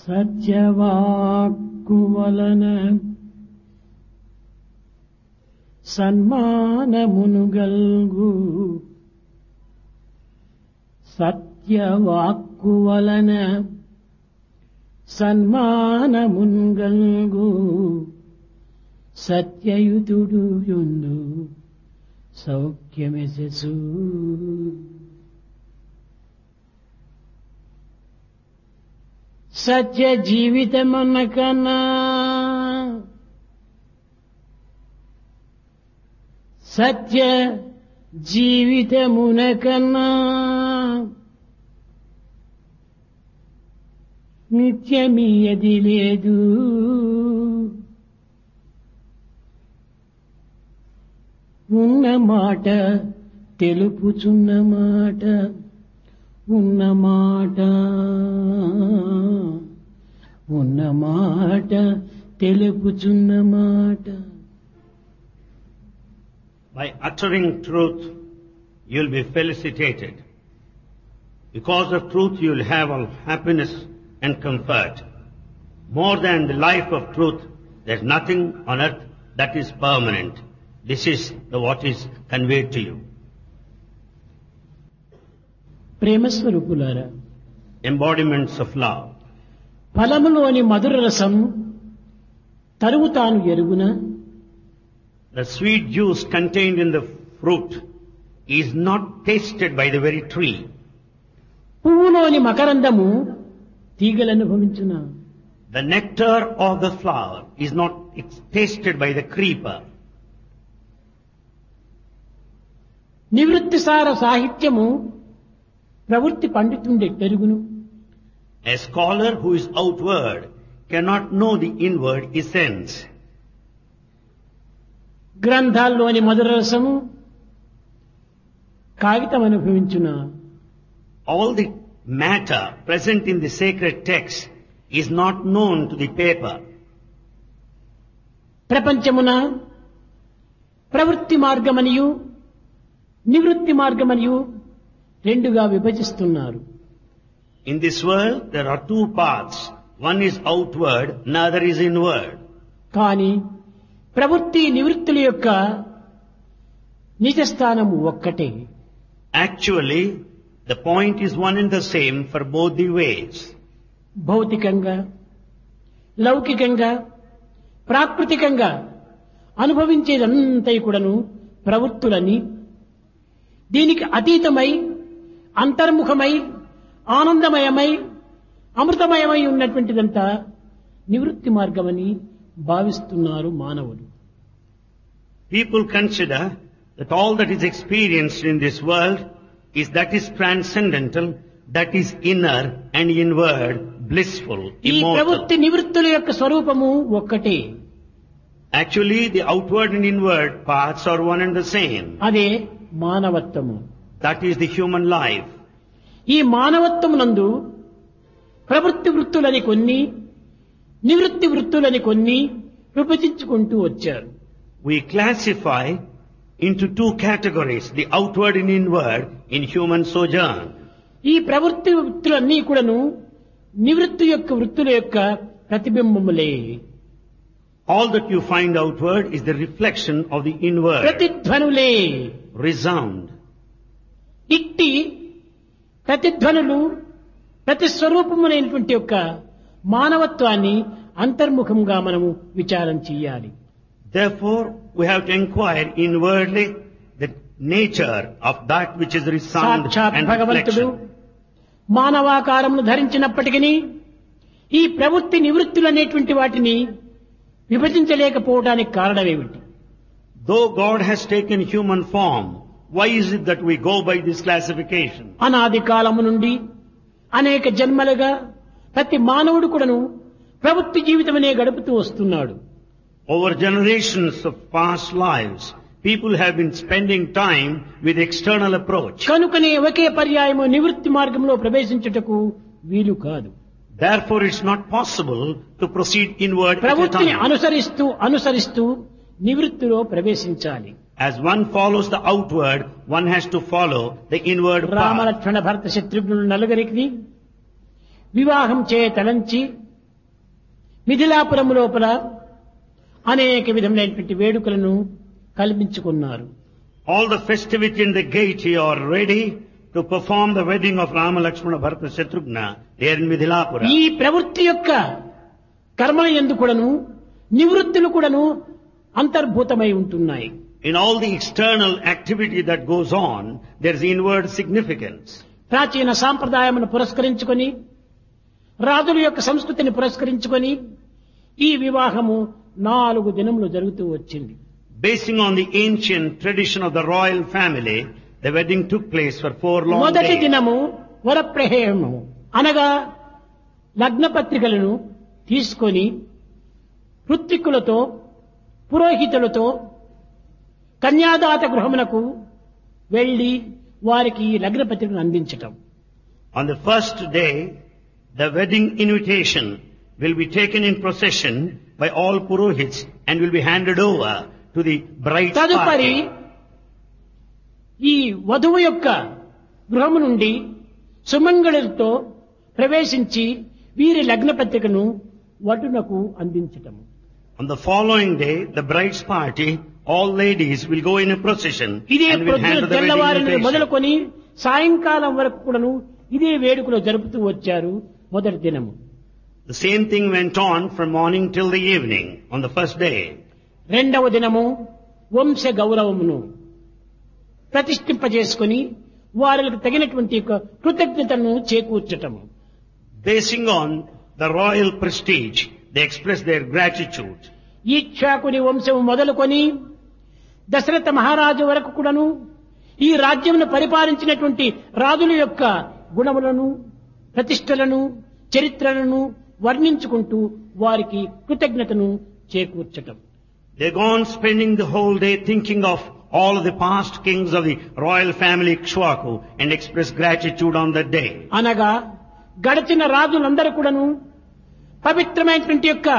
సత్యవాక్కు వలన సన్మానమునుగల్గు సత్యవాక్కు వలన సన్మానమునుగల్గు సత్యయుతుడు యుండు సౌఖ్యమెసెసు. సత్య జీవితమునకన్నా సత్య జీవితమునకన్నా నిత్యమీయది లేదు. ఉన్న మాట తెలుపుచున్న మాట ఉన్న మాట ఉన్న మాట తెలుపుచున్న మాట. By uttering truth, you'll be felicitated. Because of truth, you'll have all happiness and comfort. More than the life of truth, there's nothing on earth that is permanent. This is what is conveyed to you. ప్రేమస్వరూపులారా, Embodiments of love. ఫలములోని మధుర రసం తరువు తాను ఎరుగున. The sweet juice contained in the fruit is not tasted by the very tree. పువ్వులోని మకరందము తీగలు అనుభవించున. The nectar of the flower is not tasted by the creeper. నివృత్తిసార సాహిత్యము ప్రవృత్తి పండితుండే పెరుగును. A scholar who is outward cannot know the inward essence. గ్రంథాల్లోని మధుర రసము కాగితం అనుభవించున. All the matter present in the sacred text is not known to the paper. ప్రపంచమున ప్రవృత్తి మార్గమనియు నివృత్తి మార్గమనియు రెండుగా విభజిస్తున్నారు. In this world there are two paths. One is outward, another is inward. కానీ ప్రవృత్తి నివృత్తుల యొక్క నిజస్థానము ఒక్కటే. Actually, the point is one and the same for both the ways. భౌతికంగా లౌకికంగా ప్రాకృతికంగా అనుభవించేదంతా కూడాను ప్రవృత్తులని, దీనికి అతీతమై అంతర్ముఖమై ఆనందమయమై అమృతమయమై ఉన్నటువంటిదంతా నివృత్తి మార్గమని భావిస్తున్నారు మానవులు. People consider that all that is experienced in this world is transcendental, that is inner and inward, blissful, ఈ immortal. ప్రవృత్తి నివృత్తుల యొక్క స్వరూపము ఒక్కటే. Actually, the outward and inward paths are one and the same. అదే మానవత్వము. That is the human life. ఈ మానవత్వమునందు ప్రవృత్తి వృత్తులని కొన్ని, నివృత్తి వృత్తులని కొన్ని విభజించుకుంటూ వచ్చారు. We classify into two categories, the outward and inward, in human sojourn. ఈ ప్రవృత్తి వృత్తులన్నీ కూడాను నివృత్తి యొక్క వృత్తుల యొక్క ప్రతిబింబములే. All that you find outward is the reflection of the inward. ప్రతిధ్వనులే. Resound. ఇట్టి ప్రతిధ్వనులు ప్రతిస్వరూపములైనటువంటి యొక్క మానవత్వాన్ని అంతర్ముఖంగా మనము విచారం చేయాలి. Therefore, we have to inquire inwardly the nature of that which is resound సాక్షాత్ and భగవంతుడు reflection. మానవాకారమును ధరించినప్పటికీ ఈ ప్రవృత్తి నివృత్తులు అనేటువంటి వాటిని విభజించలేకపోవడానికి కారణమేమిటి? Though God has taken human form, why is it that we go by this classification? అనాది కాలము నుండి అనేక జన్మలుగా ప్రతి మానవుడు కూడాను ప్రవృత్తి జీవితమనే గడుపుతూ వస్తున్నాడు. Over generations of past lives, people have been spending time with external approach. కనుకనే ఒకే పర్యాయము నివృత్తి మార్గంలో ప్రవేశించుటకు వీలు కాదు. Therefore, it's not possible to proceed inward at a ప్రవృత్తిని time. అనుసరిస్తూ నివృత్తిలో ప్రవేశించాలి. As one follows the outward, one has to follow the inward path. Ramalakshmana భరత శత్రుఘ్నులు నలుగురికి వివాహం చేయ తలంచి మిథిలాపురం లోపల అనేక విధములైనటువంటి వేడుకలను కల్పించుకున్నారు. All the festivity and the gaiety are ready to perform the wedding of Rama, Lakshmana, Bharata, Shatrughna there in Midhilapura. ఈ ప్రవృత్తి యొక్క కర్మల యందు కూడాను నివృత్తులు కూడాను అంతర్భూతమై ఉంటున్నాయి. In all the external activity that goes on, there is inward significance. ప్రాచీన సాంప్రదాయమును పురస్కరించుకొని రాజుల యొక్క సంస్కృతిని పురస్కరించుకొని ఈ వివాహము 4 దినములు జరుగుతూ వచ్చింది. Basing on the ancient tradition of the royal family, the wedding took place for 4 long మొదటి days. దినము వరప్రహేయము అనగా లగ్న పత్రికలను తీసుకొని ఋత్విక్కులతో పురోహితులతో కన్యాదాత గృహమునకు వెళ్లి వారికి లగ్న పత్రికను అందించటం. On the first day, the wedding invitation will be taken in procession by all purohits and will be handed over to the bride's తదుపరి party. ఈ వధువు యొక్క గృహము నుండి సుమంగళులతో ప్రవేశించి వీరి లగ్న పత్రికను వటునకు అందించటము. On the following day, the bride's party, all ladies will go in a procession ఇదే and will hand ప్రొద్దున the wedding తెల్లవారి invitation. మొదలుకొని సాయంకాలం వరకు కూడాను ఇదే వేడుకలో జరుపుతూ వచ్చారు. మొదటి దినము The same thing went on from morning till the evening on the first day. రెండవ దినము వంశ గౌరవమును ప్రతిష్ఠింపజేసుకొని వారికి తగినటువంటి యొక్క కృతజ్ఞతను చేకూర్చటము. Basing on the royal prestige, they express their gratitude. ఈక్షాకుని వంశము మొదలుకొని దశరథ మహారాజు వరకు కూడాను ఈ రాజ్యమును పరిపాలించినటువంటి రాజుల యొక్క గుణములను ప్రతిష్టలను చరిత్రలను వర్ణించుకుంటూ వారికి కృతజ్ఞతను చేకూర్చటం. They go on spending the whole day thinking of all of the past kings of the royal family Ikshwaku and express gratitude on that day. అనగా గడిచిన రాజులందరూ కూడాను పవిత్రమైనటువంటి యొక్క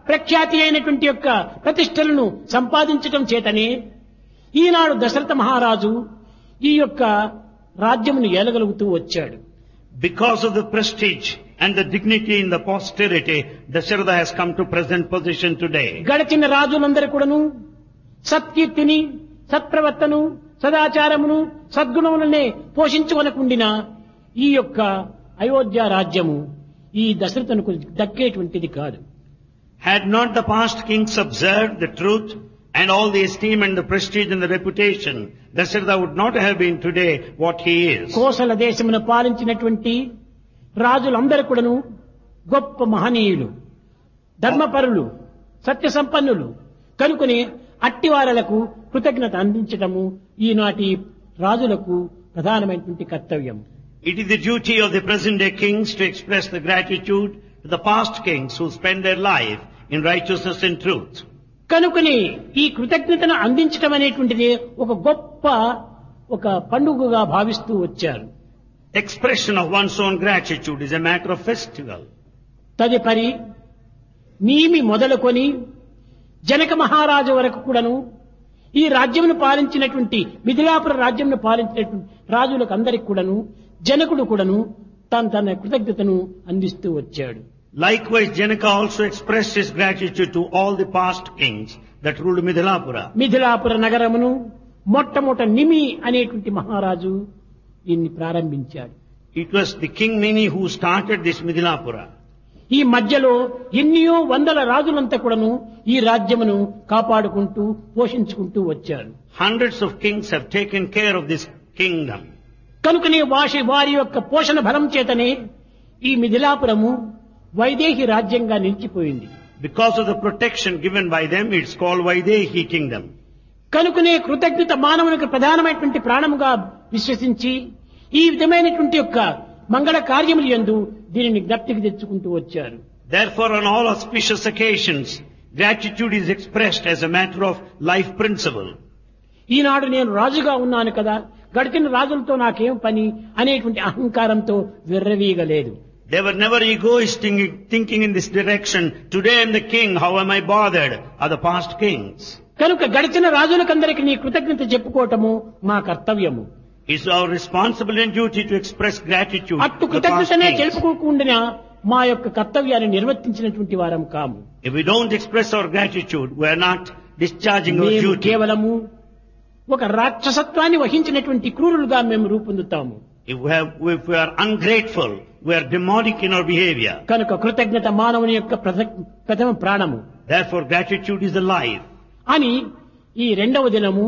ప్రఖ్యాతి అయినటువంటి యొక్క ప్రతిష్టలను సంపాదించటం చేతనే ఈనాడు దశరథ మహారాజు ఈ యొక్క రాజ్యమును ఏలగలుగుతూ వచ్చాడు. Because of the prestige and the dignity in the posterity, Dasharatha has come to present position today. గడిచిన రాజులందరూ కూడాను సత్కీర్తిని సత్ప్రవర్తను సదాచారమును సద్గుణములనే పోషించుకొనకుండిన ఈ యొక్క అయోధ్య రాజ్యము ఈ దశరథునకు దక్కేటువంటిది కాదు. Had not the past kings observed the truth and all the esteem and the prestige and the reputation, Dasharatha would not have been today what he is. Kosala దేశమును పాలించినటువంటి రాజులందరూ కూడాను గొప్ప మహనీయులు, ధర్మపరులు, సత్య సంపన్నులు కనుకొని అట్టివారలకు కృతజ్ఞత అందించటము ఈనాటి రాజులకు ప్రధానమైనటువంటి కర్తవ్యం. It is the duty of the present day kings to express the gratitude to the past kings who spend their life in righteousness and truth. కనుకొని ఈ కృతజ్ఞతను అందించటం అనేటువంటిది ఒక గొప్ప ఒక పండుగగా భావిస్తూ వచ్చారు. Expression of one's own gratitude is a matter of festival. తదుపరి నీమి మొదలుకొని జనక మహారాజు వరకు కూడాను ఈ రాజ్యమును పాలించినటువంటి మిథిలాపుర రాజ్యమును పాలించినటువంటి రాజులకు అందరికి కూడాను జనకుడు కూడాను తన కృతజ్ఞతను అందిస్తూ వచ్చాడు. Likewise, Janaka also expressed his gratitude to all the past kings that ruled Midhilapura. Mithilapura నగరమును మొట్టమొదట నిమి అనేటువంటి మహారాజు దీన్ని ప్రారంభించాడు. It was the king Nimi who started this Midhilapura. ఈ మధ్యలో ఎన్నో వందల రాజులంతా కూడాను ఈ రాజ్యమును కాపాడుకుంటూ పోషించుకుంటూ వచ్చారు. Hundreds of kings have taken care of this kingdom. కనుకనే వారి యొక్క పోషణ బలం చేతనే ఈ మిథిలాపురము వైదేహి రాజ్యంగా నిలిచిపోయింది. Because of the protection given by them, it's called Vaidehi kingdom. కనుకనే కృతజ్ఞత మానవునికి ప్రధానమైనటువంటి ప్రాణముగా విశ్వసించి ఈ విధమైనటువంటి యొక్క మంగళ కార్యములు యందు దీనిని జ్ఞప్తికి తెచ్చుకుంటూ వచ్చారు. Therefore, on all auspicious occasions, gratitude is expressed as a matter of life principle. ఈనాడు నేను రాజుగా ఉన్నాను కదా, గడిచిన రాజులతో నాకేం పని అనేటువంటి అహంకారంతో విర్రవీగలేదు. They were never egoistic thinking in this direction. Today I am the king, how am I bothered? Are the past kings. కనుక గడిచిన రాజులకందరికీ నీ కృతజ్ఞత చెప్పుకోవటము మా కర్తవ్యము. It's our responsibility and duty to express gratitude అట్టు to the past కృతజ్ఞతనే kings. తెలుపుకోకుండా మా యొక్క కర్తవ్యాన్ని నిర్వర్తించినటువంటి వారం కాము. If we don't express our gratitude, we are not discharging our మేము duty. కేవలము ఒక రాక్షసత్వాన్ని వహించినటువంటి క్రూరులుగా మేము రూపొందుతాము. If we are ungrateful, we are demonic in our behavior. కనుక కృతజ్ఞత మానవుని యొక్క ప్రథమ ప్రాణము Therefore, gratitude is the life. అని ఈ రెండవ దినము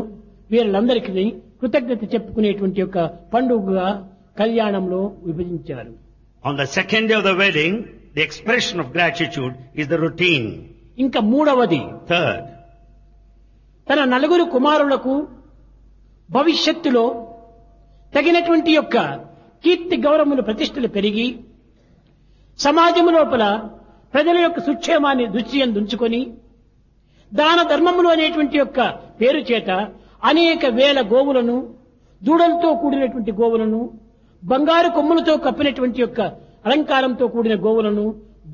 వీళ్ళందరికీ కృతజ్ఞత చెప్పుకునేటువంటి యొక్క పండుగగా కళ్యాణంలో విభజించారు. On the second day of the wedding, the expression of gratitude is the routine. ఇంకా మూడవది, Third, తన నలుగురు కుమారులకు భవిష్యత్తులో తగినటువంటి యొక్క కీర్తి గౌరవములు ప్రతిష్టలు పెరిగి సమాజము లోపల ప్రజల యొక్క సుక్షేమాన్ని దృష్టియందుంచుకొని దాన ధర్మములు అనేటువంటి యొక్క పేరు చేత అనేక వేల గోవులను, దూడలతో కూడినటువంటి గోవులను, బంగారు కొమ్ములతో కప్పినటువంటి యొక్క అలంకారంతో కూడిన గోవులను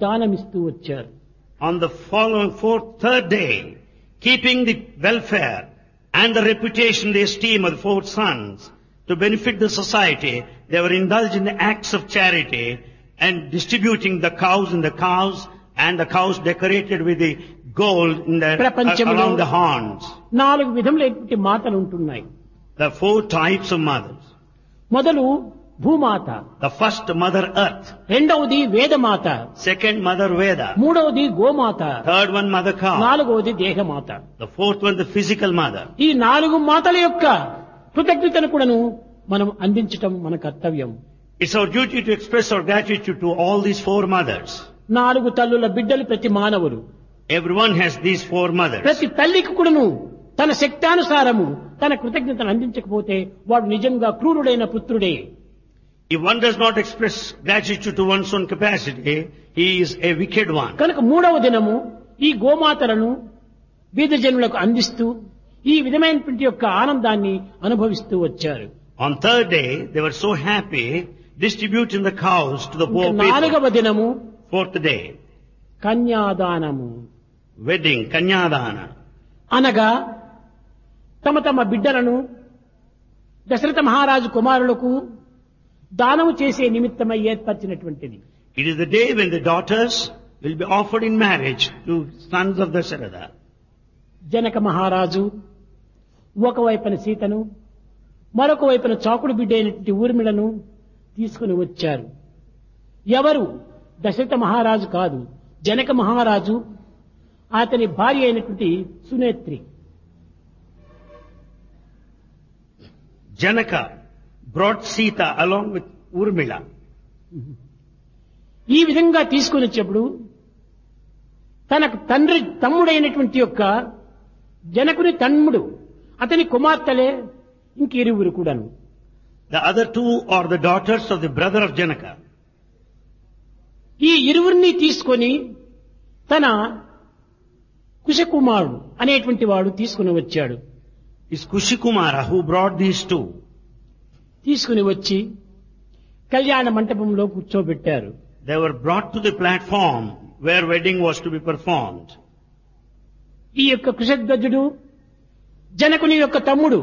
దానమిస్తూ వచ్చారు. on the third day, keeping the welfare and the reputation, the esteem of the four sons to benefit the society, they were indulged in the acts of charity and distributing the cows and the cows decorated with the gold in around the horns. 4 విధములైనటువంటి మాతలు ఉంటున్నాయి. The 4 types of mothers. మొదలు భూమాత, The first mother earth, రెండవది వేదమాత, second mother Veda, మూడవది గోమాత, third one mother cow, నాలుగవది దేహమాత. the fourth one the physical mother. ఈ 4 మాతల యొక్క కృతజ్ఞతను కూడాను మనం అందించటం మన కర్తవ్యం. It's our duty to express our gratitude to all these 4 mothers. 4 తల్లుల బిడ్డలు ప్రతి మానవులు. Everyone has these 4 mothers. ప్రతి తల్లికి కూడాను తన శక్తానుసారము తన కృతజ్ఞతను అందించకపోతే వాడు నిజంగా క్రూరుడైన పుత్రుడే. If one does not express gratitude to one's own capacity, he is a wicked one. కనుక మూడవ దినము ఈ గోమాతలను బీద జనులకు అందిస్తూ ఈ విధమైనటువంటి యొక్క ఆనందాన్ని అనుభవిస్తూ వచ్చారు. On third day, they were so happy distributing the cows to the poor people. 4వ దినము Fourth day, కన్యాదానము, wedding, kanyadana. అనగా తమ తమ బిడ్డలను దశరథ మహారాజు కుమారులకు దానము చేసే నిమిత్తమై ఏర్పరిచినటువంటిది. It is the day when the daughters will be offered in marriage to sons of Dasharatha. Janaka మహారాజు ఒకవైపున సీతను, మరొక వైపున చాకుడు బిడ్డ అయినటువంటి ఊర్మిళను తీసుకుని వచ్చారు. ఎవరు? దశరథ మహారాజు కాదు, జనక మహారాజు, అతని భార్య అయినటువంటి సునేత్రి. Janaka brought Sita along with Urmila. ఈ విధంగా తీసుకుని వచ్చేప్పుడు తనకు తమ్ముడైనటువంటి యొక్క జనకుని తమ్ముడు, అతని కుమార్తెలే ఇంకిరువురు కూడాను. The other 2 are the daughters of the brother of Janaka. ఈ ఇరువురిని తీసుకొని తన కుశకుమారుడు అనేటువంటి వాడు తీసుకుని వచ్చాడు. It's Kushikumara who brought these 2. తీసుకుని వచ్చి కళ్యాణ మంటపంలో కూర్చోబెట్టారు. They were brought to the platform where wedding was to be performed. ఈ యొక్క కుశధ్వజుడు జనకుని యొక్క తమ్ముడు,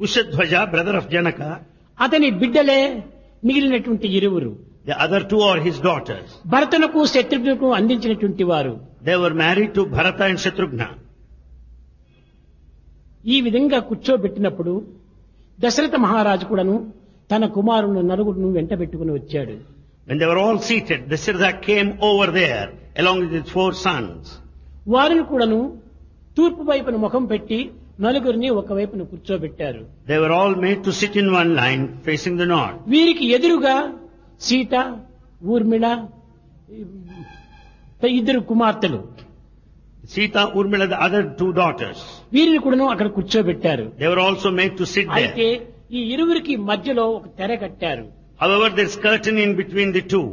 Kushadhwaja, brother of Janaka. అతని బిడ్డలే మిగిలినటువంటి ఇరువురు. The other 2 are his daughters. భరతునకు శత్రుఘ్నుకు అందించినటువంటి వారు. They were married to Bharata and Shatrughna. ఈ విధంగా కూర్చోబెట్టినప్పుడు దశరథ మహారాజు కూడాను తన కుమారుని నలుగురును వెంట పెట్టుకుని వచ్చాడు. When they were all seated, Dasharatha came over there along with his 4 sons. వారిని కూడాను తూర్పు వైపున ముఖం పెట్టి నలుగురిని ఒకవైపున కూర్చోబెట్టారు. They were all made to sit in one line facing the north. వీరికి ఎదురుగా సీత, ఊర్మిళ, 2 కుమార్తెలు, Sita, Urmila, the other 2 daughters. వీరిని కూడాను అక్కడ కూర్చోబెట్టారు. They were also made to sit అయితే there. ఈ ఇరువురికి మధ్యలో ఒక తెర కట్టారు. However, there's curtain in between the 2.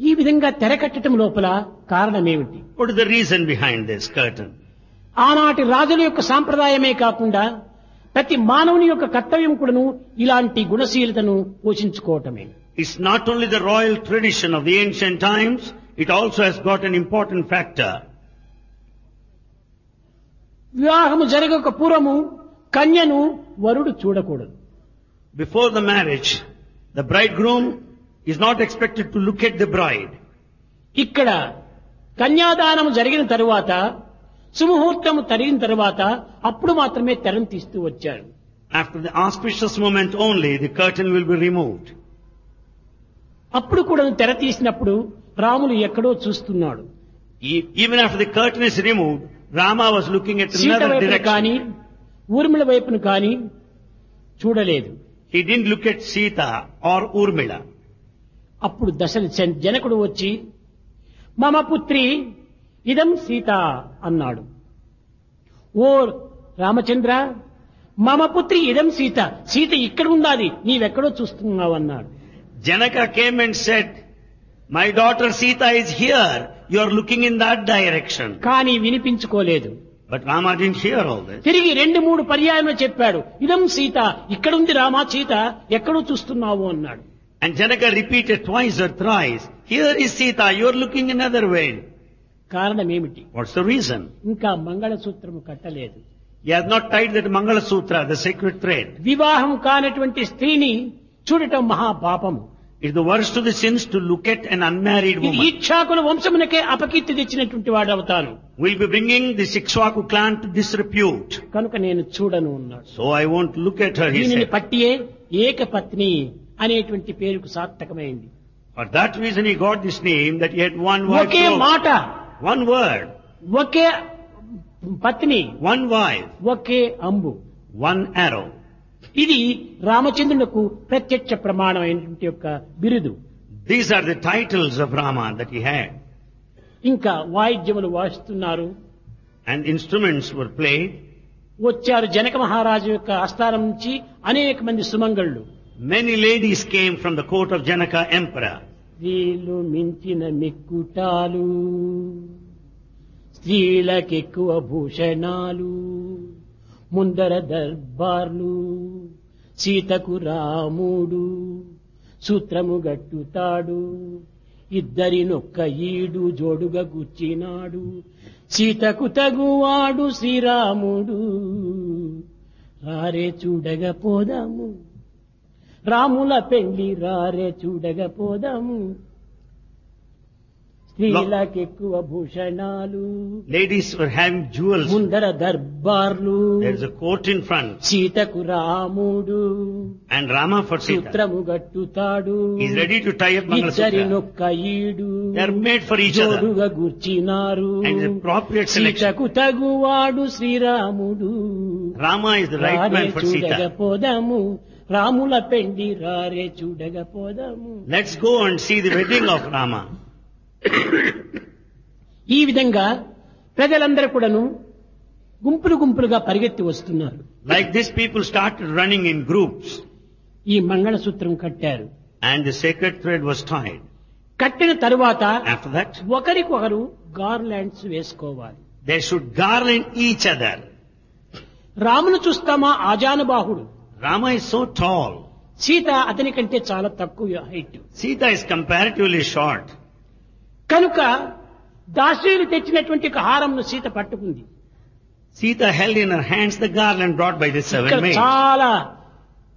ఈ విధంగా తెర కట్టడం లోపల కారణమేమిటి? What is the reason behind this curtain? ఆనాటి రాజుల యొక్క సాంప్రదాయమే కాకుండా ప్రతి మానవుని యొక్క కర్తవ్యం కూడాను ఇలాంటి గుణశీలతను పోషించుకోవటమే. It's not only the royal tradition of the ancient times, it also has got an important factor. వివాహము జరగక పూర్వము కన్యను వరుడు చూడకూడదు. Before the marriage, the bridegroom is not expected to look at the bride. ఇక్కడ కన్యాదానం జరిగిన తరువాత సుముహూర్తం జరిగిన తరువాత అప్పుడు మాత్రమే తెరను తీస్తూ వచ్చారు. After the auspicious moment only, the curtain will be removed. అప్పుడు కూడా తెర తీసినప్పుడు రాములు ఎక్కడో చూస్తున్నాడు. Even after the curtain is removed, Rama was looking at Sita another వైపును కానీ direction. ఊర్మిళ వైపును కానీ చూడలేదు. He didn't look at Sita or Urmila. అప్పుడు జనకుడు వచ్చి మమ పుత్రి ఇదం సీత అన్నాడు. ఓ రామచంద్ర, మమ పుత్రి ఇదం సీత, సీత ఇక్కడ ఉండాలి, నీవెక్కడో చూస్తున్నావు అన్నాడు. Janaka came and said, my daughter Sita is here, you are looking in that direction. కానీ వినిపించుకోలేదు. But Rama didn't hear all this. తిరిగి 2-3 పర్యాయములు చెప్పాడు. ఇదం సీత, ఇక్కడుంది రామా, సీత ఎక్కడో చూస్తున్నావు అన్నాడు. And Janaka repeated twice or thrice, here is Sita, you are looking another way. కారణం ఏమిటి? What's the reason? ఇంకా మంగళసూత్రము కట్టలేదు. He has not tied that Mangala Sutra, the sacred thread. వివాహం కానటువంటి స్త్రీని చూడటం మహాపాపము. It's the worst of the sins to look at an unmarried ఇది woman. ఇక్షాకుల వంశమునకే అపకీర్తి తెచ్చినటువంటి వాడు అవుతాను. We'll be bringing the Ikshvaku clan to disrepute. కనుక నేను చూడను అన్నాడు. So I won't look at her, he దీనిని said. పట్టియే ఏకపత్ని అనేటువంటి పేరుకు సార్థకమైంది. For that reason he got this name, that he had one wife. ఒకే మాట, One word, ఒకే పత్ని, one wife, ఒకే అంబు. one arrow. ఇది రామచంద్రునకు ప్రత్యక్ష ప్రమాణమైనటువంటి యొక్క బిరుదు. These are the titles of Rama that he had. ఇంకా వాయిద్యములు వాయిస్తున్నారు. And instruments were played. వచ్చారు జనక మహారాజు యొక్క ఆస్థానం నుంచి అనేక మంది సుమంగళ్ళు. Many ladies came from the court of Janaka emperor. స్త్రీలు మించిన మిక్కుటాలు, స్త్రీలకెక్కువ భూషణాలు, ముందర దర్బార్లు, సీతకు రాముడు సూత్రము గట్టుతాడు, ఇద్దరినొక్క ఈడు జోడుగా గుచ్చినాడు, సీతకు తగువాడు శ్రీరాముడు, రారే చూడగా పోదాము, రాముల పెళ్లి రారే చూడగా పోదాము, స్త్రీలకెక్కువ భూషణాలు, Ladies were having jewels. ముందర దర్బార్లు, There is a court in front. సీతకు రాముడు And Rama for Sita. సూత్రము గట్టుతాడు, He is ready to tie up Mangala Sutra. ఇద్దరినొక్క ఈడు They are made for each other. జోడుగా గుర్చినారు, And the appropriate selection. సీతకు తగువాడు శ్రీరాముడు, Rama is the right రారే man for చూడగా Sita. పోదాము, రాముల పెండి రారే చూడగా పోదాము. Let's go and see the wedding of Rama. ఈ విధంగా ప్రజలందరూ కూడాను గుంపులు గుంపులుగా పరిగెత్తి వస్తున్నారు. Like this, people started running in groups. ఈ మంగళసూత్రం కట్టారు. And the sacred thread was tied. కట్టిన తరువాత After that, ఒకరికొకరు గార్లాండ్స్ వేసుకోవాలి. they should garland each other. రామును చూస్తామా ఆజానుబాహుడు, Rama is so tall. Sita అతని కంటే చాలా తక్కువ height. Sita is comparatively short. కనుక దాసీలు తెచ్చినటువంటి ఒక హారంను సీత పట్టుకుంది. Sita held in her hands the garland brought by the ఇక్కడ 7 maids. చాలా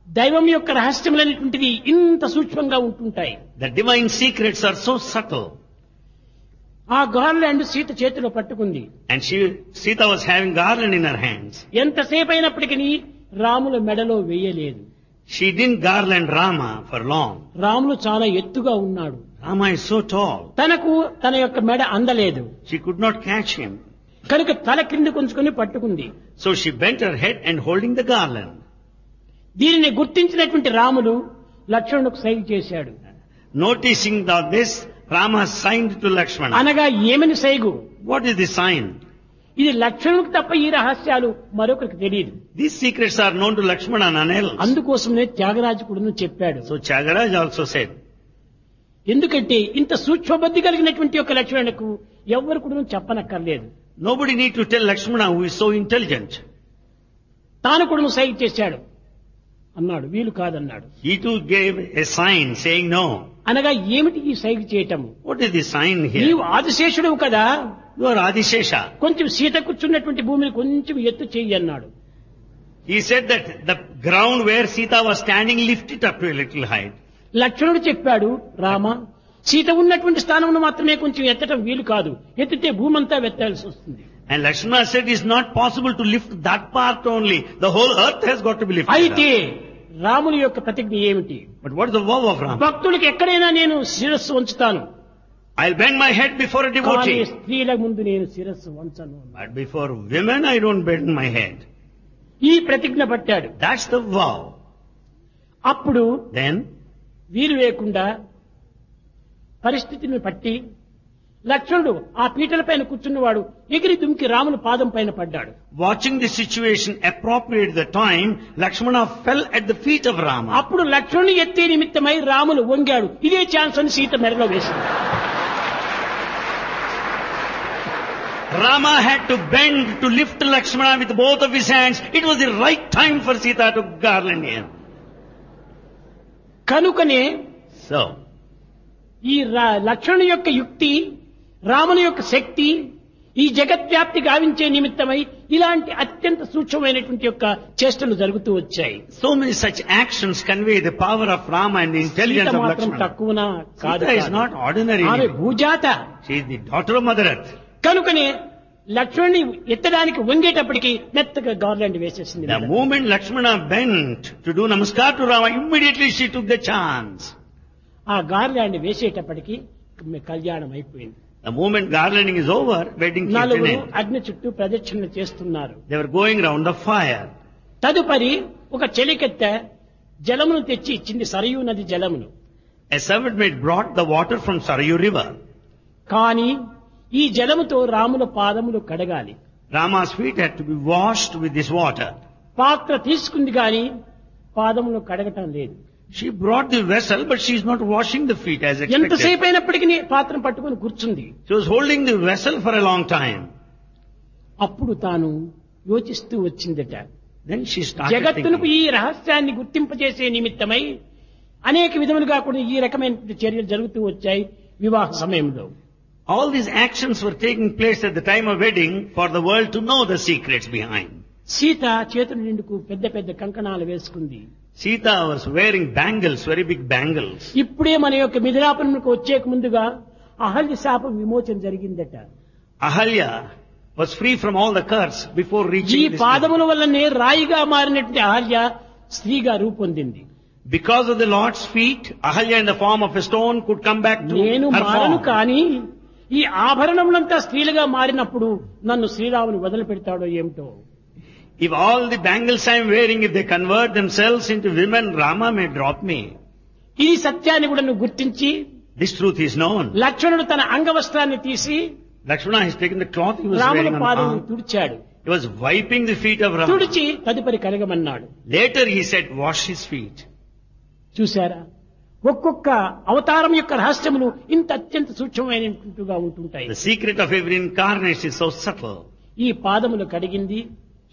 దైవం యొక్క రహస్యములైనటువంటివి ఇంత సూక్ష్మంగా ఉంటుంటాయి. The divine secrets are so subtle. ఆ గార్లాండ్ సీత చేతిలో పట్టుకుంది. And Sita was having garland in her hands. ఎంతసేపు అయినప్పటికీ రాముల మెడలో వేయలేదు. She didn't garland Rama for long. Ramulu చాలా ఎత్తుగా ఉన్నాడు. Rama is so tall. తనకు తన యొక్క మెడ అందలేదు. She could not catch him. కనుక తల క్రింది కొంచుకొని పట్టుకుంది. So she bent her head and holding the garland. దీనిని గుర్తించినటువంటి రాముడు లక్ష్మణుడికి సైగ చేశాడు. Noticing this, Rama signed to Lakshmana. అనగా ఏమని సైగు? What is the sign? ఇది లక్ష్మణుడికి తప్ప ఈ రహస్యాలు మరొకరికి తెలియదు. These secrets are known to Lakshmana and none else. అందుకోసమే త్యాగరాజకుడును చెప్పాడు. So Tyagaraj also said, ఎందుకంటే ఇంత సూక్ష్మబుద్ధి కలిగినటువంటి ఒక లక్ష్మణులకు ఎవ్వరు కూడా చెప్పనక్కర్లేదు. nobody need to tell Lakshmana who is so intelligent. తాను కూడా సైగ చేశాడు అన్నాడు. వీలు కాదన్నాడు. He too gave a sign saying no. అనగా ఏమిటి ఈ సైగ చేయటము? What is the sign here? నీవు ఆదిశేషుడు కదా, You are Adishesha. కొంచెం సీత కూర్చున్నటువంటి భూమిని కొంచెం ఎత్తు చెయ్యి అన్నాడు. He said that the ground where Sita was standing, lift it up to a little height. లక్ష్మణుడు చెప్పాడు, రామ సీత ఉన్నటువంటి స్థానంలో మాత్రమే కొంచెం ఎత్తడం వీలు కాదు, ఎత్తితే భూమంతా వెత్తాల్సి వస్తుంది. And Lakshmana said it's not possible to lift that part only. The whole earth has got to be lifted అయితే up. రాముని యొక్క ప్రతిజ్ఞ ఏమిటి? But what is the vow of Rama? భక్తుడికి ఎక్కడైనా నేను శిరస్సు వంచుతాను, I'll bend my head before a కానీ devotee. స్త్రీల ముందు నేను శిరస్సు వంచను. But before women I don't bend my head. ఈ ప్రతిజ్ఞ పట్టాడు. That's the vow. అప్పుడు Then వీలు లేకుండా పరిస్థితిని పట్టి లక్ష్మణుడు ఆ పీటల పైన కూర్చున్నవాడు ఎగిరి దుమికి రాముని పాదం పైన పడ్డాడు. watching the situation appropriate the time, Lakshmana fell at the feet of Rama. అప్పుడు లక్ష్మణుని ఎత్తే నిమిత్తమై రాములు వంగాడు. ఇదే ఛాన్స్ అని సీత మెడలో వేసింది. Rama had to bend to lift Lakshmana with both of his hands. It was the right time for Sita to garland him. కనుకనే So, ఈ లక్ష్మణుని యొక్క యుక్తి, రాముని యొక్క శక్తి ఈ జగద్వ్యాప్తి గావించే నిమిత్తమై ఇలాంటి అత్యంత సూక్ష్మమైనటువంటి యొక్క చేష్టలు జరుగుతూ వచ్చాయి. so many such actions convey the power of Rama and the intelligence Sita of మాత్రం Lakshmana. తక్కువనా కాదు. Sita is not ordinary. ఆమె భూజాత. She is the daughter of Mother Earth. కనుకనే లక్ష్మణుని ఎత్తడానికి వంగేటప్పటికి మెత్తగా గార్లాండ్ వేసేసింది. The moment Lakshmana bent to do namaskar to Rama, immediately she took the chance. ఆ గార్లాండ్ వేసేటప్పటికి కళ్యాణం అయిపోయింది. The moment garlanding is over, wedding came to an నలుగురు end. అగ్ని చుట్టూ ప్రదక్షిణ చేస్తున్నారు. They were going round the fire. తదుపరి ఒక చెలికెత్త జలమును తెచ్చి ఇచ్చింది, సరయూ నది జలమును. A servant maid brought the water from Sarayu river. కానీ ఈ జలముతో రాముల పాదములు కడగాలి. Rama's feet had to be washed with this water. పాత్ర తీసుకుంది గాని పాదములు కడగటం లేదు. She brought the vessel, but she is not washing the feet as expected. ఎంతసేపు అయినప్పటికీ పాత్రను పట్టుకొని కూర్చుంది. She was holding the vessel for a long time. అప్పుడు తాను యోచిస్తూ వచ్చిందట. Then she started జగత్తునకు thinking. ఈ రహస్యాన్ని గుర్తింపజేసే నిమిత్తమై అనేక విధములుగా కూడా ఈ రకమైన చర్యలు జరుగుతూ వచ్చాయి వివాహ సమయంలో. All these actions were taking place at the time of wedding for the world to know the secrets behind. Sita చేతుల నిండుకు పెద్ద పెద్ద కంకణాలు వేసుకుంది. Sita was wearing bangles, very big bangles. ఇప్పుడే మన యొక్క మిథిలాపురంకు వచ్చేక ముందుగా అహల్య శాప విమోచన జరిగిందట. Ahalya was free from all the curse before ఈ reaching this level. పాదముల వల్లనే రాయిగా మారినటువంటి అహల్య స్త్రీగా రూపొందింది. Because of the Lord's feet, Ahalya in the form of a stone could come back to నేను her మారను form. కానీ ఈ ఆభరణములంతా స్త్రీలుగా మారినప్పుడు నన్ను శ్రీరాముని వదిలిపెడతాడో ఏమిటో. If all the bangles I am wearing, if they convert themselves into women, Rama may drop me. ఈ సత్యాన్ని కూడా నువ్వు గుర్తించి This truth is known. లక్ష్మణుడు తన అంగవస్త్రాన్ని తీసి Lakshmana has taken the cloth he was రాముని wearing on the పాదమును arm. తుడిచాడు. He was wiping the feet of Rama. తుడిచి తదుపరి కడగమన్నాడు. Later he said, wash his feet. చూశారా, ఒక్కొక్క అవతారం యొక్క రహస్యములు ఇంత అత్యంత సూక్ష్మమైనట్టుగా ఉంటుంటాయి. The secret of every incarnation is so subtle. ఈ పాదములు కడిగింది.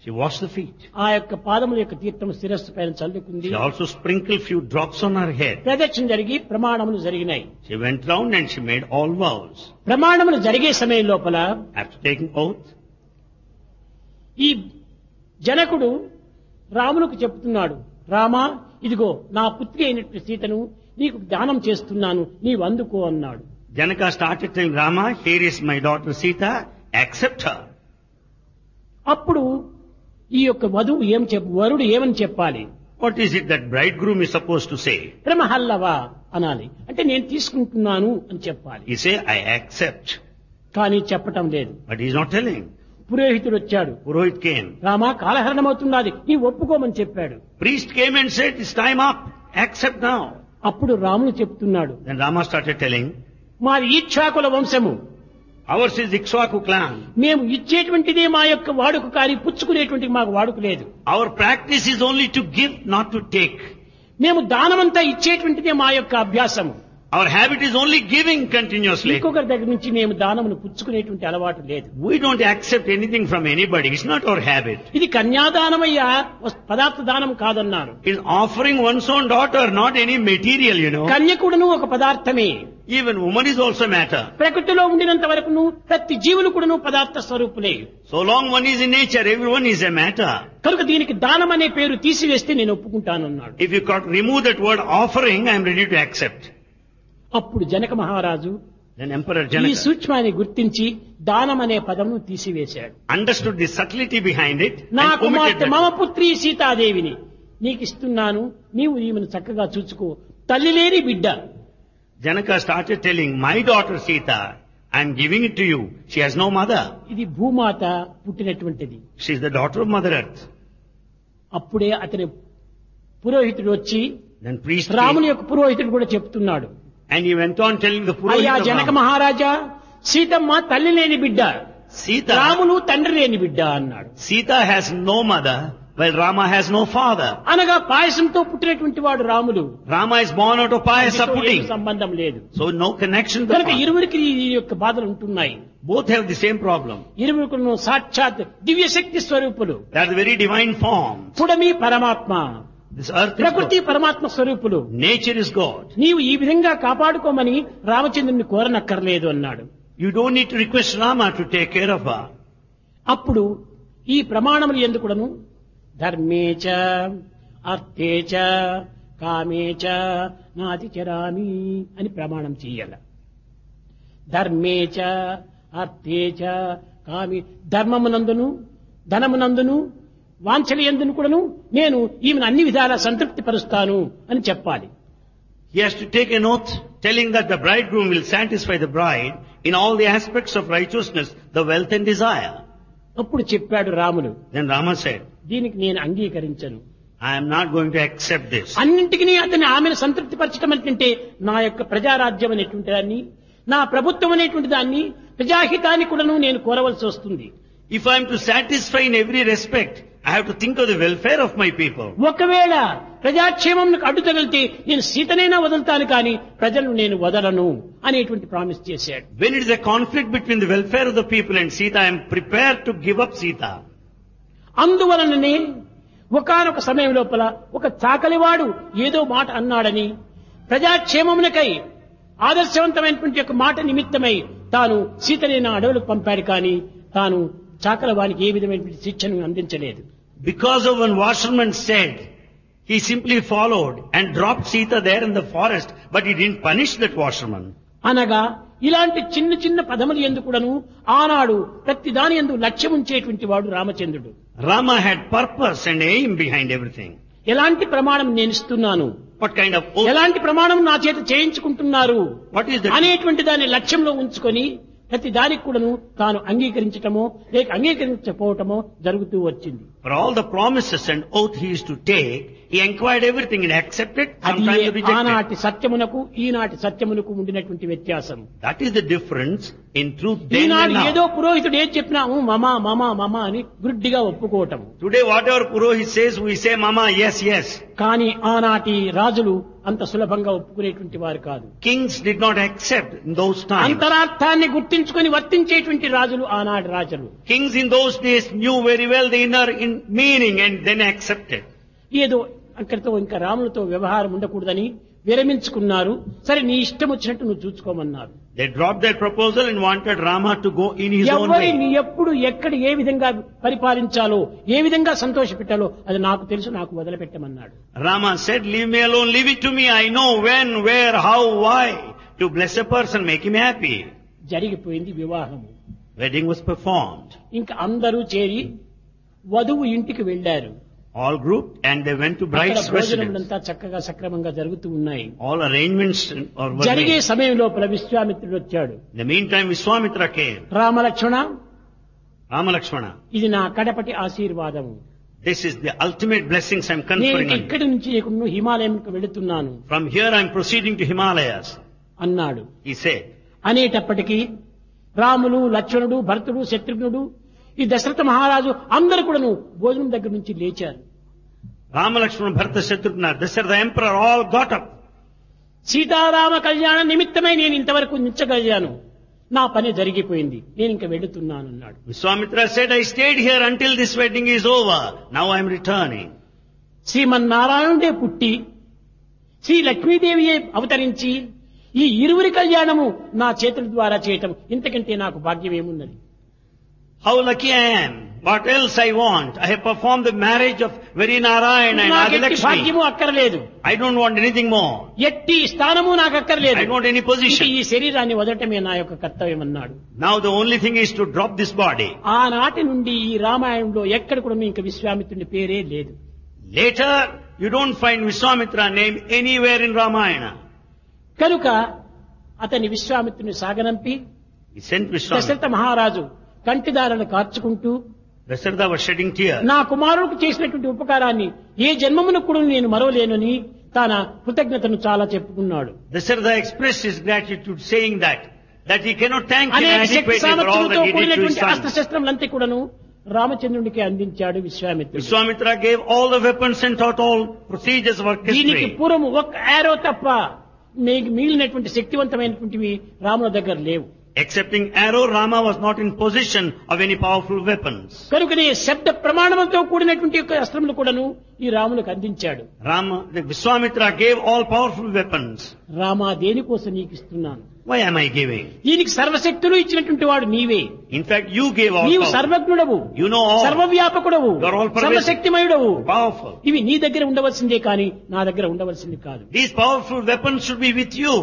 She washed the feet. ఆ యొక్క పాదముల యొక్క తీర్థము శిరస్సు పైన చల్లుకుంది. She also sprinkled few drops on her head. ప్రదక్షిణ జరిగి ప్రమాణములు జరిగినాయి. She went round and she made all vows. ప్రమాణములు జరిగే సమయం లోపల After taking oath, ఈ జనకుడు రామునికి చెప్తున్నాడు, రామా ఇదిగో నా పుత్రి అయినటువంటి సీతను నీకు దానం చేస్తున్నాను, నీవు అందుకో అన్నాడు. Janaka started telling Rama, here is my daughter Sita, accept her. అప్పుడు ఈ యొక్క వధువు వరుడు ఏమని చెప్పాలి? What is it that bridegroom is supposed to say? ప్రమహల్లవా అనాలి. అంటే నేను తీసుకుంటున్నాను అని చెప్పాలి. He say, I accept. కానీ చెప్పటం లేదు. But he is not telling. పురోహితుడు వచ్చాడు. Purohit came. రామా కాలహరణమవుతున్నది, నీ ఒప్పుకోమని చెప్పాడు. Priest came and said, it's time up. Accept now. అప్పుడు రాముడు చెప్తున్నాడు, Then Rama started telling, మాది ఈక్షాకుల వంశము, ours is Ikshvaku clan. మేము ఇచ్చేటువంటిదే మా యొక్క వాడుక కానీ పుచ్చుకునేటువంటి మాకు వాడుక లేదు. Our practice is only to give, not to take. మేము దానమంతా ఇచ్చేటువంటిదే మా యొక్క అభ్యాసము. Our habit is only giving continuously. ఇంకొకరి దగ్గర నుంచి మేము దానమును పుచ్చుకునేటువంటి అలవాటు లేదు. We don't accept anything from anybody. It's not our habit. ఇది కన్యాదానమయ్యా, పదార్థ దానం కాదన్నారు. It's offering one's own daughter, not any material, you know. కన్యకుడును ఒక పదార్థమే. Even woman is also matter. ప్రకృతిలో ఉండినంత వరకును ప్రతి జీవులు కూడాను పదార్థ స్వరూపులే. So long one is in nature, everyone is a matter. కనుక దీనికి దానం అనే పేరు తీసివేస్తే నేను ఒప్పుకుంటానన్నాడు. If you could remove that word offering, I am ready to accept. అప్పుడు జనక మహారాజు Then Emperor ఈ Janaka సూక్ష్మాన్ని గుర్తించి దానం అనే పదమును తీసివేశాడు. understood the subtlety behind it నా and omitted కుమార్తె that. మమ పుత్రి సీతాదేవిని నీకు ఇస్తున్నాను, నీవు ఈమెను చక్కగా చూసుకో, తల్లి లేని బిడ్డ. Janaka started telling, my daughter Sita, I am giving it to you. She has no mother. ఇది భూమాత పుట్టినటువంటిది. She is the daughter of Mother Earth. అప్పుడే అతని పురోహితుడు వచ్చి Then priest రాముని came, యొక్క పురోహితుడు కూడా చెప్తున్నాడు, and he went on telling the అయ్యా Purohit of జనక Rama, మహారాజా, సీతమ్మ తల్లి లేని బిడ్డ, Sita, రాములు తండ్రి లేని బిడ్డ అన్నాడు. Sita has no mother, while Rama has no father. అనగా పాయసంతో పుట్టినటువంటి వాడు Ramulu. Rama is born out of payasa దీనితో pudding. ఏమీ సంబంధం లేదు. So no connection to the కనుక father. ఇరువురికి ఈ యొక్క బాధలు ఉంటున్నాయి. Both have the same problem. ఇరువురుకును సాక్షాత్ దివ్య శక్తి స్వరూపులు. They are the very divine form. పుడమి పరమాత్మ, This earth is ప్రకృతి God. పరమాత్మ స్వరూపులు. Nature is God. నీవు ఈ విధంగా కాపాడుకోమని రామచంద్రుని కోరనక్కర్లేదు అన్నాడు. You don't need to request Rama to take care of her. అప్పుడు ఈ ప్రమాణములు ఎందుకుడను ధర్మేచ అర్థేచ కామేచ నాతిచరామి అని ప్రమాణం చెయ్యాల. ధర్మేచ అర్థేచ కామి, ధర్మమునందును ధనమునందును వాంఛనయందును కూడాను నేను ఈమెను అన్ని విధాలా సంతృప్తి పరుస్తాను అని చెప్పాలి. He has to take an oath telling that the bridegroom will satisfy the bride in all the aspects of righteousness, the wealth and desire. అప్పుడు చెప్పాడు రాములు, Then Rama said, దీనికి నేను అంగీకరించను. I am not going to accept this. అన్నింటికి అతన్ని ఆమెను సంతృప్తి పరచడం అంటే నా యొక్క ప్రజారాజ్యం అనేటువంటి దాన్ని, నా ప్రభుత్వం అనేటువంటి దాన్ని, ప్రజాహితాన్ని కూడాను నేను కోరవలసి వస్తుంది. If I am to satisfy in every respect, I have to think of the welfare of my people. ఒకవేళ ప్రజాక్షేమంకు అడ్డు తగిలితే నేను సీతనైనా వదులుతాను కానీ ప్రజలను నేను వదలను అనేటువంటి ప్రామిస్ చేశాడు. When it is a conflict between the welfare of the people and Sita, I am prepared to give up Sita. అందువలననే ఒకానొక సమయం లోపల ఒక చాకలివాడు ఏదో మాట అన్నాడని ప్రజాక్షేమమునకై ఆదర్శవంతమైనటువంటి యొక్క మాట నిమిత్తమై తాను సీతనైనా అడవులకు పంపాడు కానీ తాను చాకలవానికి ఏ విధమైనటువంటి శిక్షను అందించలేదు. Because of one washerman said, he simply followed and dropped Sita there in the forest, but he didn't punish that washerman. అనగా ఇలాంటి చిన్న చిన్న పదములు ఎందుకుడను ఆనాడు ప్రతి దాని యందు లక్ష్యం ఉంచేటువంటి వాడు రామచంద్రుడు. Rama had purpose and aim behind everything. ఎలాంటి ప్రమాణం నేను ఇస్తున్నాను, What kind of oath? ఎలాంటి ప్రమాణం నా చేత చేయించుకుంటున్నారు What is that? అనేటువంటి దాన్ని లక్ష్యంలో ఉంచుకొని ప్రతి దానికి కూడాను తాను అంగీకరించటమో లేక అంగీకరించకపోవటమో జరుగుతూ వచ్చింది. For all the promises and oath he used to take, he inquired everything and accepted, అది sometimes rejected. ఆనాటి సత్యమునకు ఈనాటి సత్యమునకు ఉండినటువంటి వ్యత్యాసం. That is the difference in truth then Eenadu and ఏదో now. పురోహితుడు ఏం చెప్పినా మమా మమా మమా అని గుడ్డిగా ఒప్పుకోవటం. Today whatever Purohit says, we say, Mama, yes, yes. కానీ ఆనాటి రాజులు అంత సులభంగా ఒప్పుకునేటువంటి వారు కాదు. Kings did not accept in those times. అంతరార్థాన్ని గుర్తించుకొని వర్తించేటువంటి రాజులు ఆనాటి రాజులు. Kings in those days knew very well the inner meaning and then accepted. ఏదో అక్కడితో ఇంకా రాములతో వ్యవహారం ఉండకూడదని విరమించుకున్నారు. సరే నీ ఇష్టం వచ్చినట్టు నువ్వు చూసుకోమన్నారు. They dropped their proposal and wanted Rama to go in his own way. ఎవరిని ఎప్పుడు ఎక్కడ ఏ విధంగా పరిపాలించాలో ఏ విధంగా సంతోషపెట్టాలో అది నాకు తెలుసు, నాకు వదిలిపెట్టమన్నాడు. Rama said, leave me alone, leave it to me. I know when, where, how, why. To bless a person, make him happy. జరిగిపోయింది వివాహము. Wedding was performed. ఇంకా అందరూ చేరి వధువు ఇంటికి వెళ్లారు. All grouped and they went to అక్కడ bride's residence. భోజనములంతా చక్కగా సక్రమంగా జరుగుతూ ఉన్నాయి. All arrangements were జరిగే made. సమయం లోపల విశ్వామిత్రుడు వచ్చాడు. In the meantime, Vishwamitra came. Ramalakshmana, Rama Lakshmana, ఇది నా కడపటి ఆశీర్వాదము. this is the ultimate blessings I am నేను conferring on ఇక్కడి you. నుంచి హిమాలయంకు వెళుతున్నాను From here I am proceeding to Himalayas, అన్నాడు. he said. అనేటప్పటికీ రాములు, లక్ష్మణుడు, భరతుడు, శత్రుఘ్నుడు, ఈ దశరథ మహారాజు అందరూ కూడాను భోజనం దగ్గర నుంచి లేచారు. Rama Lakshmana, Bharata, Shatrugna, Dasharatha, the emperor all got up. Sitarama కళ్యాణ నిమిత్తమై నేను ఇంతవరకు నిచ్చగలిగాను, నా పని జరిగిపోయింది, నేను ఇంక వెళుతున్నాను అన్నాడు. Vishwamitra said, I stayed here until this wedding is over. Now I am returning. శ్రీమన్నారాయణుడే పుట్టి శ్రీ లక్ష్మీదేవియే అవతరించి ఈ ఇరువురి కళ్యాణము నా చేతుల ద్వారా చేయటం ఇంతకంటే నాకు భాగ్యం ఏమున్నది? How lucky I am. What else I want? I have performed the marriage of very Narayana and నాకు ఎట్టి Adilakshmi. భాగ్యము అక్కర్లేదు, I don't want anything more. ఎట్టి స్థానము నాకు అక్కర్లేదు, I don't want any ఇక position. ఈ శరీరాన్ని వదలటమే నా యొక్క కర్తవ్యం అన్నాడు. Now the only thing is to drop this body. ఆనాటి నుండి ఈ రామాయణంలో ఎక్కడ కూడా ఇంకా విశ్వామిత్రుని పేరే లేదు. Later, you don't find Vishwamitra name anywhere in Ramayana. కనుక అతని విశ్వామిత్రుని సాగనంపి He sent Vishwamitra. దశరథ మహారాజు కంటిదారులు కార్చుకుంటూ Dasharatha was shedding tears. నా కుమారుడికి చేసినటువంటి ఉపకారాన్ని ఏ జన్మమును కూడా నేను మరవలేనని తన కృతజ్ఞతను చాలా చెప్పుకున్నాడు. Dasharatha expressed his gratitude saying that he cannot thank him అనేక శక్తి adequately for all సామర్థ్యంతో that he did to his కూడినటువంటి son. అస్త్రశస్త్రములంతా కూడాను రామచంద్రుడికి అందించాడు విశ్వామిత్రుడు. Vishwamitra gave all the weapons and taught all procedures of దీనికి orchestry. పూర్వం ఒక యారో తప్ప మీకు మిగిలినటువంటి శక్తివంతమైనటువంటివి రాముల దగ్గర లేవు. Excepting arrow, Rama was not in possession of any powerful weapons. కనుకనే శబ్ద ప్రమాణంతో కూడినటువంటి యొక్క అస్త్రములు కూడాను ఈ రాములకు అందించాడు. Vishwamitra gave all powerful weapons. Rama దేనికోసం నీకు ఇస్తున్నాను, Why am I giving? దీనికి సర్వశక్తులు ఇచ్చినటువంటి వాడు నీవే. In fact, you gave all నీవు power. సర్వజ్ఞుడవు, You know all. సర్వవ్యాపకుడవు, You are all pervasive. సర్వశక్తిమయుడవు. Powerful. ఇవి నీ దగ్గర ఉండవలసిందే కానీ నా దగ్గర ఉండవలసింది కాదు. These powerful weapons should be with you.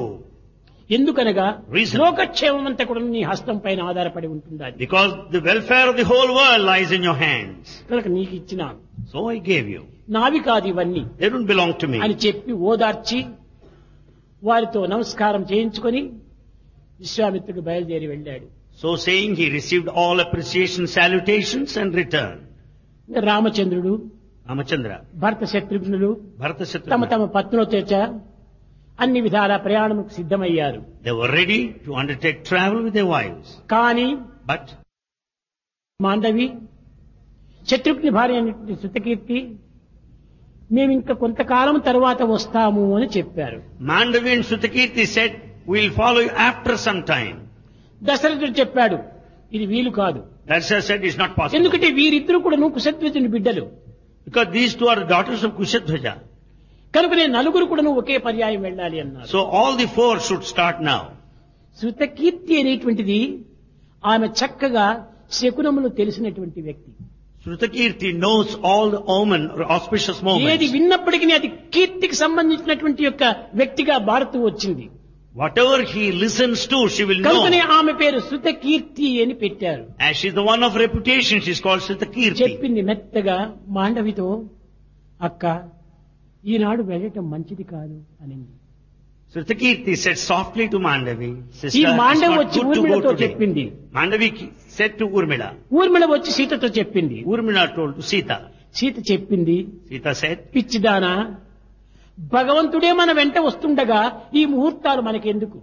ఎందుకనగా Reason. లోకక్షేమం అంతా కూడా నీ హస్తం పైన ఆధారపడి ఉంటుండాలి. Because the welfare of the whole world lies in your hands. కనుక నీకు ఇచ్చినాను, So I gave you. నావి కాదు ఇవన్నీ They don't belong to me. అని చెప్పి ఓదార్చి వారితో నమస్కారం చేయించుకొని విశ్వామిత్రుడు బయలుదేరి వెళ్ళాడు. So saying, he received all appreciation salutations and returned. రామచంద్రుడు Ramachandra, భరత శత్రుఘ్నులు Bharata తమ Shatrugna, తమ పత్నులతో అన్ని విధాల ప్రయాణముకు సిద్ధమయ్యారు. they were ready to undertake travel with their wives. కానీ But మాండవి శత్రుఘ్ని భార్య అయినటువంటి శృతకీర్తి మేము ఇంకా కొంతకాలం తర్వాత వస్తాము అని చెప్పారు. Mandavi and Sutakirti said, we'll follow you after some time. దశరథుడు చెప్పాడు, ఇది వీలు కాదు, Darsha said, it's not possible. ఎందుకంటే వీరిద్దరు కూడా కుశధ్వజుని బిడ్డలు, Because these two are the daughters of Kushadhwaja. కనుక నేను నలుగురు కూడా ఒకే పర్యాయం వెళ్ళాలి అన్నారు. So all the four should start now. Shrutakirti అనేటువంటిది ఆమె చక్కగా శకునములు తెలిసినటువంటి వ్యక్తి. Sutakirti knows all the omen or auspicious ఏది moments. విన్నప్పటికీ అది కీర్తికి సంబంధించినటువంటి యొక్క వ్యక్తిగా భారత్ వచ్చింది. Whatever he listens to, she will కనుకనే know. ఆమె పేరు శృతకీర్తి అని పెట్టారు. As she's the one of reputation, she's called Sutakirti. చెప్పింది మెత్తగా మాండవితో, అక్క ఈనాడు వెళ్ళటం మంచిది కాదు అనింది. Sutakirti said softly to Mandavi, ఈ sister, it's మాండవి not వచ్చి good to ఊర్మిళతో go today. చెప్పింది. Mandavi said to Urmila. Urmila వచ్చి సీతతో చెప్పింది. Urmila told to Sita. Sita చెప్పింది, Sita said, పిచ్చిదానా, భగవంతుడే మన వెంట వస్తుండగా ఈ ముహూర్తాలు మనకెందుకు?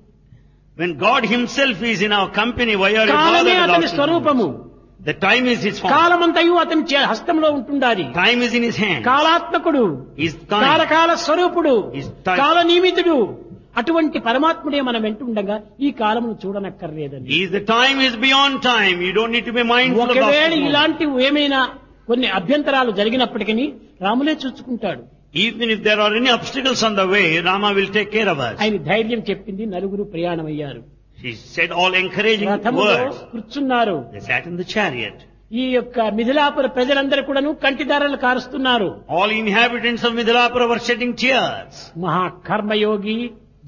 when God himself is in our company, why are you కాలమే bothered అతని about స్వరూపము, it? The time is his form. కాలమంతయు అతని హస్తంలో ఉంటుండాలి. Time is in his hand. కాలాత్మకుడు, He's time. కాలకాల స్వరూపుడు, Is time. కాల నియమితుడు. అటువంటి పరమాత్ముడే మన వెంట ఉండగా ఈ కాలమును చూడనక్కర్లేదని. He is the time is beyond time. You don't need to be mindful of ఒకవేళ that. ఇలాంటి ఏమైనా కొన్ని అభ్యంతరాలు జరిగినప్పటికీ రాములే చూసుకుంటాడు. Even if there are any obstacles on the way, Rama will take care of us. ఆయన ధైర్యం చెప్పింది. నలుగురు ప్రయాణమయ్యారు. She said all encouraging రథములో words. కూర్చున్నారు. They sat in the chariot. ఈ యొక్క మిథిలాపుర ప్రజలందరూ కూడాను కంటిదారలు కారుస్తున్నారు. All inhabitants of Midilapura were shedding tears. మహాకర్మయోగి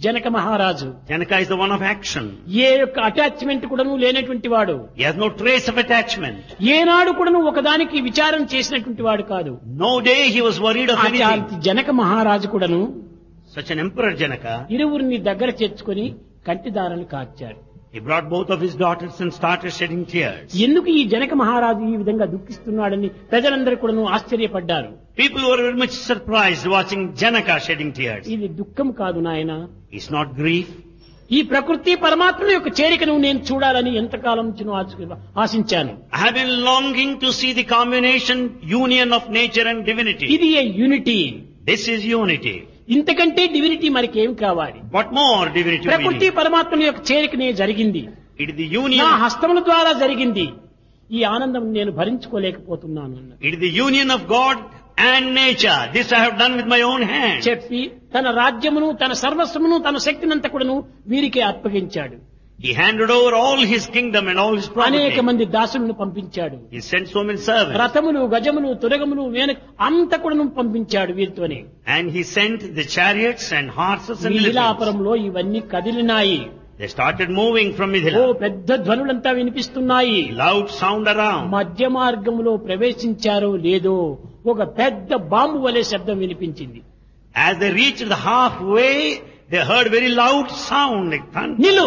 Janaka మహారాజు Janaka is the one of action. ఏ యొక్క అటాచ్మెంట్ కూడాను లేనటువంటి వాడు, He has no trace of attachment. ఏనాడు కూడాను ఒకదానికి విచారం చేసినటువంటి వాడు కాదు. No day he was worried of anything. అట్లాంటి జనక మహారాజు కూడాను Such an emperor Janaka, ఇరువురిని దగ్గర చేర్చుకొని కంటిదారలు కార్చాడు. he brought both of his daughters and started shedding tears. ఎందుకు ఈ జనక మహారాజు ఈ విధంగా దుఃఖిస్తున్నాడని ప్రజలందరూ కూడాను ఆశ్చర్యపడ్డారు. People were very much surprised watching Janaka shedding tears. ఇది దుఃఖం కాదు నాయనా, It's not grief. ఈ ప్రకృతి పరమాత్మ యొక్క చేరికను నేను చూడాలని ఎంతకాలం నుంచి ఆశించాను. I have been longing to see the combination, union of nature and divinity. ఇది ఏ యూనిటీ. This is unity. ఇంతకంటే డివినిటీ మనకేం కావాలి? What more divinity we ప్రకృతి need? పరమాత్మల యొక్క చేరికనే జరిగింది, It is the నా union. హస్తముల ద్వారా జరిగింది. ఈ ఆనందం నేను భరించుకోలేకపోతున్నాను అన్నాడు. It is the union of God and nature. This I have done with my own hand. చెప్పి తన రాజ్యమును, తన సర్వస్వమును, తన శక్తినంతా కూడాను వీరికే అప్పగించాడు. He handed over all his kingdom and all his అనేక property. మంది దాసులను పంపించాడు. He sent so many servants. రథములు, గజములు, తురగములు, అంత కూడాను పంపించాడు వీరితోనే. And he sent the chariots and horses and elephants. మిథిలాపురంలో ఇవన్నీ కదిలినాయి. They started moving from oh Mithila. పెద్ద ధ్వనులంతా వినిపిస్తున్నాయి. Loud sound around. మధ్య మార్గంలో ప్రవేశించారో లేదో ఒక పెద్ద బాంబు వలె శబ్దం వినిపించింది. As they reached the halfway, they heard very loud sound like thunder. నిలు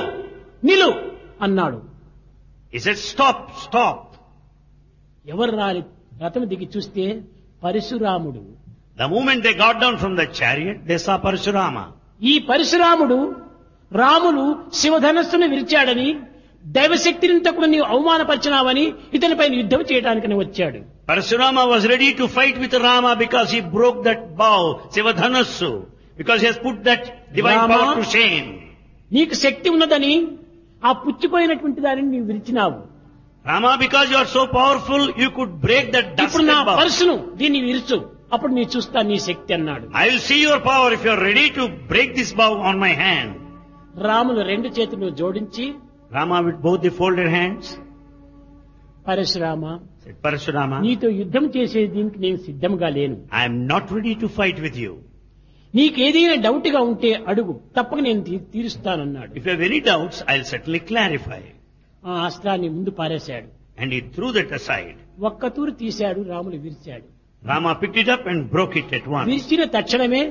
నిలు అన్నాడు. He said, stop, stop. ఎవరు రాలి రథం దిగి చూస్తే పరశురాముడు. The moment they got down from the chariot, they saw Parashurama. ఈ పరశురాముడు రాములు శివధనస్సును విరిచాడని, దైవశక్తినింత కూడా నీవు అవమానపరిచినావని ఇతనిపైన యుద్ధం చేయడానికని వచ్చాడు. Parashurama was ready to fight with Rama because he broke that bow, Sivadhanassu, because he has put that divine Rama, power to shame. నీకు శక్తి ఉన్నదని ఆ పుచ్చిపోయినటువంటి దానిని నీవు విరిచినావు. Rama, because you are so powerful, you could break that ఇప్పుడు dusted నా bow. పరశును దీన్ని విరుచు, అప్పుడు నీ చూస్తా నీ శక్తి అన్నాడు. I will see your power if you are ready to break this bow on my hand. Ramulu రెండు చేతులు జోడించి, Rama with both the folded hands Parashurama, said, Parashurama, నీతో యుద్ధం చేసే దీనికి నేను సిద్ధంగా లేను. I am not ready to fight with you. నీకేదైనా డౌట్ గా ఉంటే అడుగు, తప్పక నేను తీరుస్తానన్నాడు. If you have any doubts, I will certainly clarify. ఆ అస్త్రాన్ని ముందు పారేశాడు. And he threw that aside. ఒక్క తూరు తీశాడు, Ramulu విరిచాడు. Rama picked it up and broke it at once. విరిచిన తక్షణమే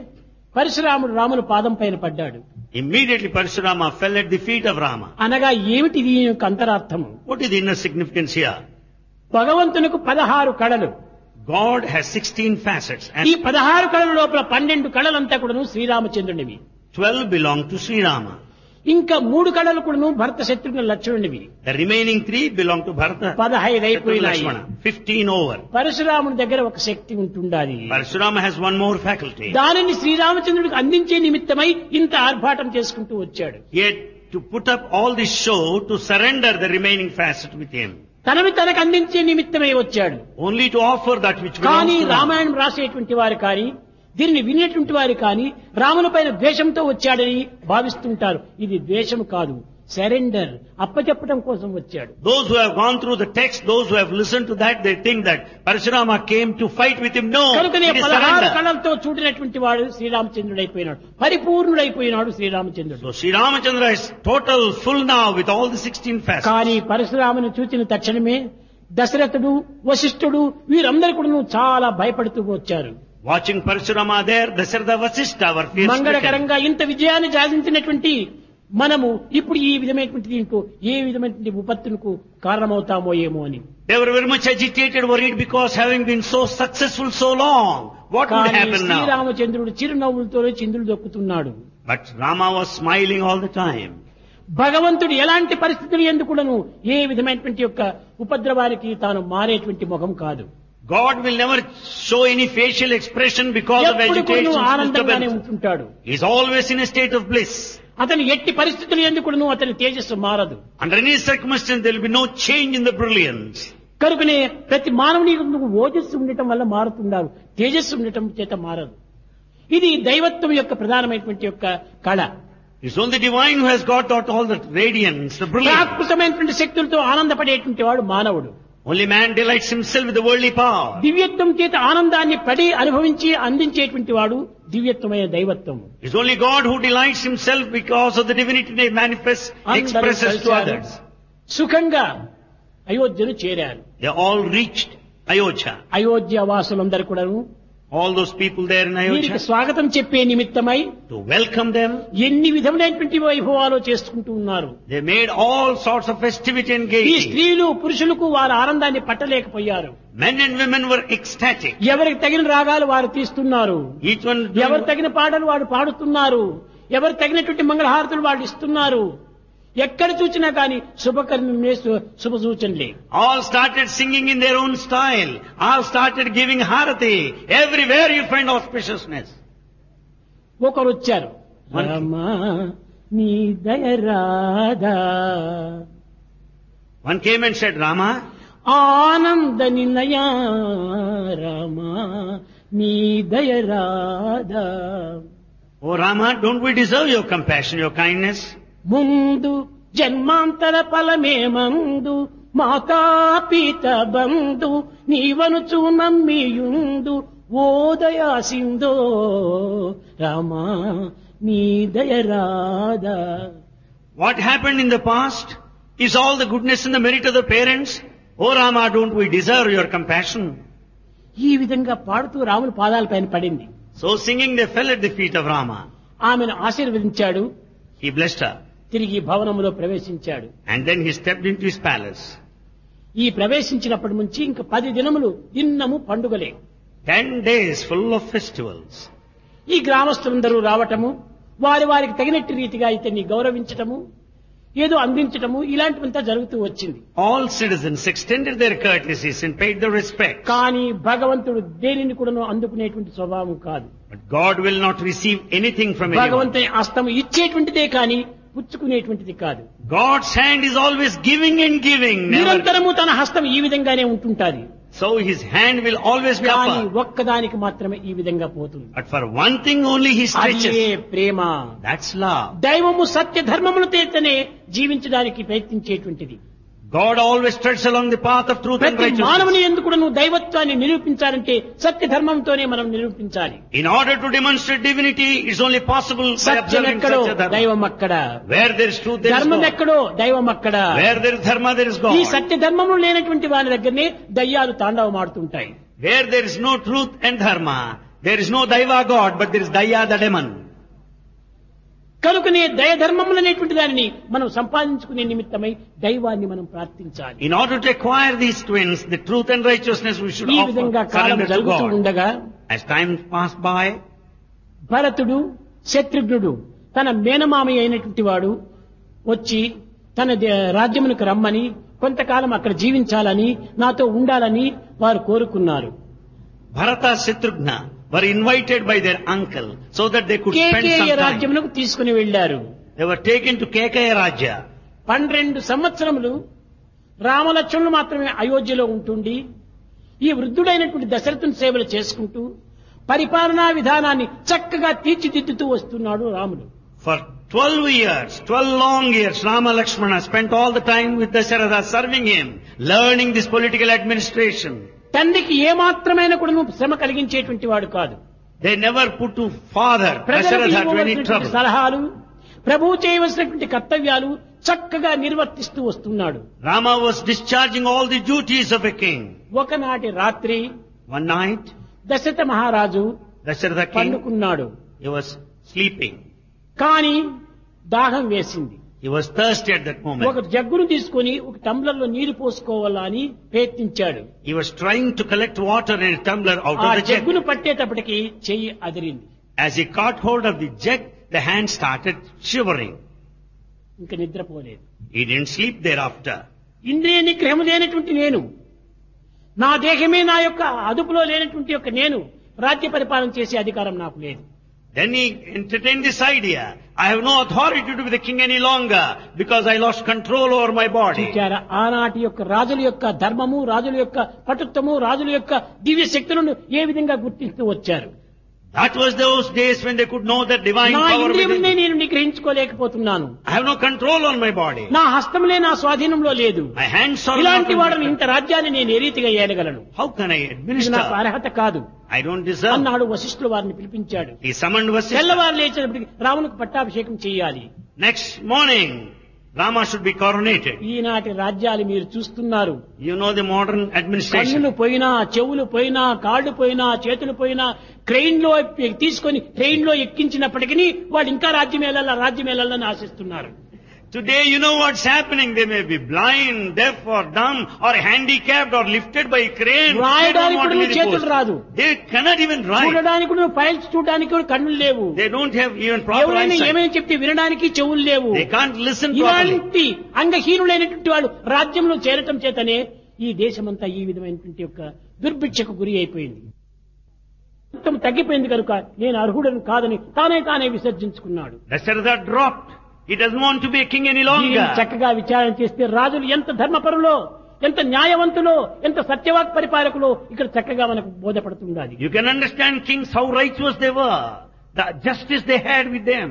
పరశురాముడు రాముల పాదం పైన పడ్డాడు. Immediately Parashurama fell at the feet of Rama. అనగా ఏమిటి దీని యొక్క అంతరార్థము? What is the inner significance here? భగవంతునికి 16 కళలు. God has 16 facets ఈ and 16 కళల లోపల 12 కళలంతా కూడాను శ్రీరామచంద్రునివి. 12 belong to Sri Rama. ఇంకా 3 కళలు కూడాను భరత Shatrughna లక్ష్మణునివి. The remaining 3 belong to Bharata, 15 Shatrugna, అయిపోయినాయి. Lakshmana. 15 over. పరశురాముడి దగ్గర ఒక శక్తి ఉంటుండాలి. Parashurama has one more faculty. దానిని శ్రీరామచంద్రుడికి అందించే నిమిత్తమై ఇంత ఆర్భాటం చేసుకుంటూ వచ్చాడు. Yet to put up all this show to surrender the remaining facet with him. తనను తనకు అందించే నిమిత్తమై వచ్చాడు. Only to offer that which belongs కానీ to Rama. రామాయణం రాసేటువంటి వారు కానీ, దీనిని వినేటువంటి వారు కానీ రాముల పైన ద్వేషంతో వచ్చాడని భావిస్తుంటారు. ఇది ద్వేషం కాదు, సరెండర్, అప్పచెప్పడం కోసం వచ్చాడు. Those who have gone through the text, those who have listened to that, they think that Parashurama came to fight with him. No, కనుకనే it is 16 surrender. కళలతో చూడినటువంటి వాడు శ్రీరామచంద్రుడైపోయినాడు, పరిపూర్ణుడైపోయినాడు శ్రీరామచంద్రుడు. So Sri Ramachandra is total, full now with all the 16 facets. కానీ పరశురాముని చూచిన తక్షణమే దశరథుడు, వశిష్ఠుడు వీరందరూ కూడా చాలా భయపడుతూ వచ్చారు. Watching Parashurama there, Dasharatha Vasishtha were fear-stricken. మంగళకరంగా ఇంత విజయాన్ని సాధించినటువంటి మనము ఇప్పుడు ఈ విధమైనటువంటి దీనికి ఏ విధమైనటువంటి విపత్తులకు కారణమవుతామో ఏమో అని. They were very much agitated, worried because having been so successful so long, what would కానీ happen now? శ్రీరామచంద్రుడు చిరునవ్వులతో చిందులు దొక్కుతున్నాడు. But Rama was smiling all the time. భగవంతుడు ఎలాంటి పరిస్థితులు ఎందుకును ఏ విధమైనటువంటి యొక్క ఉపద్రవానికి తాను మారేటువంటి ముఖం కాదు. God will never show any facial expression because of ఎప్పుడు agitation కూడా and ఆనందంగానే disturbance. ఉంటుంటాడు. He is always in a state of bliss. అతను ఎట్టి పరిస్థితులు ఎందుకును అతని తేజస్సు మారదు. Under any circumstance, there will be no change in the brilliance. కనుకనే ప్రతి మానవుని నువ్వు ఓజస్సు ఉండటం వల్ల మారుతున్నావు, తేజస్సు ఉండటం చేత మారదు. ఇది దైవత్వం యొక్క ప్రధానమైనటువంటి యొక్క కళ. It's only divine who has got out all the radiance, the brilliance. ప్రాకృతమైనటువంటి శక్తులతో ఆనందపడేటువంటి వాడు మానవుడు. Only man delights himself with the worldly power. దివ్యత్వం చేత ఆనందాన్ని పడి అనుభవించి అందించేటువంటి వాడు దివ్యత్వమైన దైవత్వం. It's only God who delights himself because of the divinity they manifest, expresses to others. సుఖంగా అయోధ్యను చేరారు. They all reached Ayodhya. Ayodhya వాసులందరూ కూడాను All those people there in వీరికి Ayodhya, స్వాగతం చెప్పే నిమిత్తమై to welcome them, ఎన్ని విధములైనటువంటి వైభవాలు చేసుకుంటూ ఉన్నారు. they made all sorts of festivity and ఈ gaiety. స్త్రీలు పురుషులకు వారి ఆనందాన్ని పట్టలేకపోయారు. Men and women were ecstatic. ఎవరికి తగిన రాగాలు వారు తీస్తున్నారు, Each one ఎవరు doing, తగిన పాటలు వాడు పాడుతున్నారు, ఎవరు తగినటువంటి మంగళహారతులు వాళ్ళు ఇస్తున్నారు. ఎక్కడ చూసినా కానీ శుభకర్మే శుభ సూచనలే. all started singing in their own style. All started giving harati. Everywhere you find auspiciousness. ఒకరు వచ్చారు, రామా నీ దయ Radha. One came and said, Rama, ఆనంద నిలయ రామా నీ దయ Radha. oh Rama, don't we deserve your compassion, your kindness? ముందు జన్మాంతర ఫలమే మందు మాతా పీత బంధు నీవనుచు నమ్మియుందు ఓ దయా సింధో రామా నీ దయ Radha. What happened in the past is all the goodness and the merit of the parents. Oh Rama, don't we deserve your compassion? ఈ విధంగా పాడుతూ రాముని పాదాలపైన పడింది. So singing, they fell at the feet of Rama. ఆమెను ఆశీర్వదించాడు. He blessed her. తిరిగి భవనములో ప్రవేశించాడు. And then he stepped into his palace. ఈ ప్రవేశించినప్పటి నుంచి ఇంకా 10 దినములు దిన్నము పండుగలే. 10 days full of festivals. ఈ గ్రామస్తులందరూ రావటము, వారికి తగినట్టు రీతిగా ఇతన్ని గౌరవించటము, ఏదో అందించటము, ఇలాంటివంతా జరుగుతూ వచ్చింది. All citizens extended their courtesies and paid their respect. కానీ భగవంతుడు దేనిని కూడాను అందుకునేటువంటి స్వభావం కాదు. But God will not receive anything from anyone. భగవంతుని హస్తము ఇచ్చేటువంటిదే కానీ పుచ్చుకునేటువంటిది కాదు. God's hand is always giving and giving. Never. నిరంతరము తన హస్తం ఈ విధంగానే ఉంటుంటాది. So his hand will always be కానీ upper. ఒక్కదానికి మాత్రమే ఈ విధంగా పోతుంది. But for one thing only he stretches. అదే ప్రేమ. That's love. దైవము సత్య ధర్మమును తేతనే జీవించడానికి ప్రయత్నించేటువంటిది. God always treads along the path of truth and ప్రతి righteousness. మానవుని ఎందుకు నువ్వు దైవత్వాన్ని నిరూపించాలంటే సత్య ధర్మంతోనే మనం నిరూపించాలి. In order to demonstrate divinity, it's only possible by Satyam observing ఎక్కడో Satya Dharma. దైవం అక్కడ, Where there is truth, there is ధర్మం God. ఎక్కడో దైవం అక్కడ. Where there is dharma, there is ఈ God. సత్య ధర్మములు లేనటువంటి వారి దగ్గరనే దయ్యాలు తాండవమాడుతుంటాయి. Where there is no truth and dharma, there is no daiva God, but there is daya the demon. కనుకనే దయ ధర్మములు అనేటువంటి దానిని మనం సంపాదించుకునే నిమిత్తమై దైవాన్ని మనం ప్రార్థించాలి. In order to acquire these twins, the truth and righteousness, we should ఈ offer విధంగా కాలం surrender to జరుగుతూ God. ఉండగా As time passed by, భరతుడు శత్రుఘ్నుడు తన మేనమామయ్య అయినటువంటి వాడు వచ్చి తన రాజ్యమునకు రమ్మని, కొంతకాలం అక్కడ జీవించాలని, నాతో ఉండాలని వారు కోరుకున్నారు. Bharata Shatrughna were invited by their uncle so that they could spend some Kekaya time. రాజ్యమునకు తీసుకుని వెళ్లారు. They were taken to Kekaya Rajya. 12 సంవత్సరములు రామలక్ష్మణులు మాత్రమే అయోధ్యలో ఉంటుండి ఈ వృద్ధుడైనటువంటి దశరథుని సేవలు చేసుకుంటూ పరిపాలనా విధానాన్ని చక్కగా తీర్చిదిద్దుతూ వస్తున్నాడు రాముడు. For 12 long years, Rama Lakshmana spent all the time with Dasharatha serving him, learning this political administration. తండ్రికి ఏమాత్రమైన కూడా శ్రమ కలిగించేటువంటి వాడు కాదు. They never put to father ప్రజలకు Dasharatha to any ఇవ్వవలసినటువంటి trouble. సలహాలు, ప్రభువు చేయవలసినటువంటి కర్తవ్యాలు చక్కగా నిర్వర్తిస్తూ వస్తున్నాడు. Rama was discharging all the duties of a king. ఒకనాటి రాత్రి One night, దశరథ మహారాజు Dasharatha king, పండుకున్నాడు. he was sleeping. కానీ దాహం వేసింది. He was thirsty at that ఒక moment. జగ్గును తీసుకొని ఒక టంబ్లర్లో నీరు పోసుకోవాలా అని ప్రయత్నించాడు. He was trying to collect water in a tumbler out ఆ of the jug. జగ్గును పట్టేటప్పటికి చెయ్యి అదిరింది. As he caught hold of the jug, the hand started shivering. ఇంకా నిద్రపోలేదు. He didn't sleep thereafter. ఇంద్రియ నిగ్రహం లేనటువంటి నేను, నా దేహమే నా యొక్క అదుపులో లేనటువంటి యొక్క నేను రాజ్య పరిపాలన చేసే అధికారం నాకు లేదు. Then he entertained this idea. I have no authority to be the king any longer because I lost control over my body. చూచారా, ఆనాటి యొక్క రాజుల యొక్క ధర్మము, రాజుల యొక్క పటుత్వము, రాజుల యొక్క దివ్య శక్తులను ఏ విధంగా గుర్తిస్తూ వచ్చారు. That was those days when they could know that divine నా power ఇంద్రియమునే within. నేను నిగ్రహించుకోలేకపోతున్నాను. I have no control on my body. నా హస్తములే నా స్వాధీనంలో లేదు. My hands are not ఇలాంటి in వాడని my ఇంత రాజ్యాన్ని నేను ఏ రీతిగా ఏలగలను? How can I ఇది నాకు administer? అర్హత కాదు I don't deserve. అన్నాడు. వశిష్ఠులు వారిని పిలిపించాడు. He summoned Vasishtha. తెల్లవారు లేచేటప్పటికి రామునికి పట్టాభిషేకం చేయాలి. Next morning, Rama should be coronated. ఈనాటి రాజ్యాలు మీరు చూస్తున్నారు. You know the modern administration. కన్నులు పోయినా, చెవులు పోయినా, కాళ్ళు పోయినా, చేతులు పోయినా, ట్రైన్ లో తీసుకొని ట్రైన్ లో ఎక్కించినప్పటికీ వాళ్ళు ఇంకా రాజ్యం వెళ్ళాలని ఆశిస్తున్నారు. Today, you know what's happening. They may be blind, deaf or dumb or handicapped or lifted by a crane. They don't రాయడానికి want to కూడా be the చేతులు post. రాదు. They cannot even write. చూడడానికి కూడా ఫైల్స్ చూడడానికి కూడా కన్నులు లేవు. They don't have even proper ఎవరైనా eyesight. ఏమైనా చెప్తే వినడానికి చెవులు లేవు. They can't listen properly. ఇలాంటి అంగహీనులైనటువంటి వాళ్ళు రాజ్యంలో చేరటం చేతనే ఈ దేశమంతా ఈ విధమైనటువంటి యొక్క దుర్భిక్షకు గురి అయిపోయింది. మొత్తం తగ్గిపోయింది కనుక నేను అర్హుడను కాదని తానే విసర్జించుకున్నాడు. Dasharatha dropped. He doesn't want to be a king any దీనిని longer. చక్కగా విచారణ చేస్తే రాజులు ఎంత ధర్మపరులో, ఎంత న్యాయవంతులో, ఎంత సత్యవాక్ పరిపాలకులో ఇక్కడ చక్కగా మనకు బోధపడుతుంది. You can understand kings how righteous they were, the justice they had with them.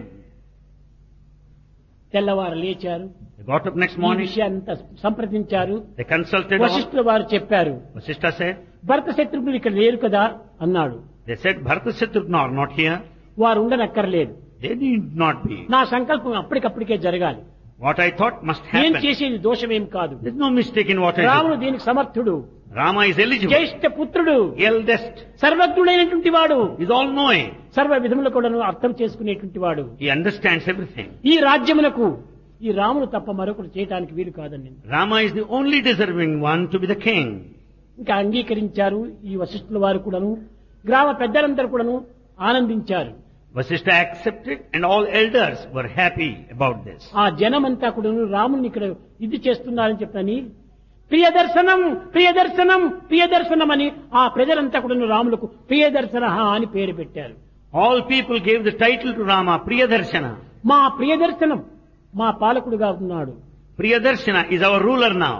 తెల్లవారు లేచారు. They got up next ఈ morning. విషయాన్ని సంప్రదించారు. They consulted all. వశిష్ఠుల వారు చెప్పారు. Vasishtha said, భరత శత్రుఘ్నులు ఇక్కడ లేరు కదా అన్నాడు. they said, Bharata Shatrugna are not here. వారు ఉండనక్కర్లేదు. They need not be. నా సంకల్పం అప్పటికప్పటికే జరగాలి. What I thought must నేను happen. చేసేది దోషమేం కాదు. There's no mistake in what I రాముడు do. దీనికి సమర్థుడు, Rama is eligible. జ్యేష్ఠ పుత్రుడు, Eldest. సర్వజ్ఞుడైనటువంటి వాడు, He's all knowing. సర్వ విధములు కూడా అర్థం చేసుకునేటువంటి వాడు. He understands everything. ఈ రాజ్యమునకు ఈ రాముడు తప్ప మరొకరు చేయటానికి వీలు కాదని Rama is the only deserving one to be the king. ఇంకా అంగీకరించారు. ఈ వశిష్ఠుల వారు కూడాను, గ్రామ పెద్దలందరూ కూడాను ఆనందించారు. Vasishtha accepted and all elders were happy about this. ఆ జనమంతా కూడాను రాముని ఇక్కడ ఇది చేస్తున్నారని చెప్పని ప్రియదర్శనం ప్రియదర్శనం ప్రియదర్శనం అని ఆ ప్రజలంతా కూడాను రాములకు ప్రియదర్శన అని పేరు పెట్టారు. All people gave the title to Rama, Priyadarshana. మా ప్రియదర్శనం మా పాలకుడుగా ఉన్నాడు. Priyadarshana is our ruler now.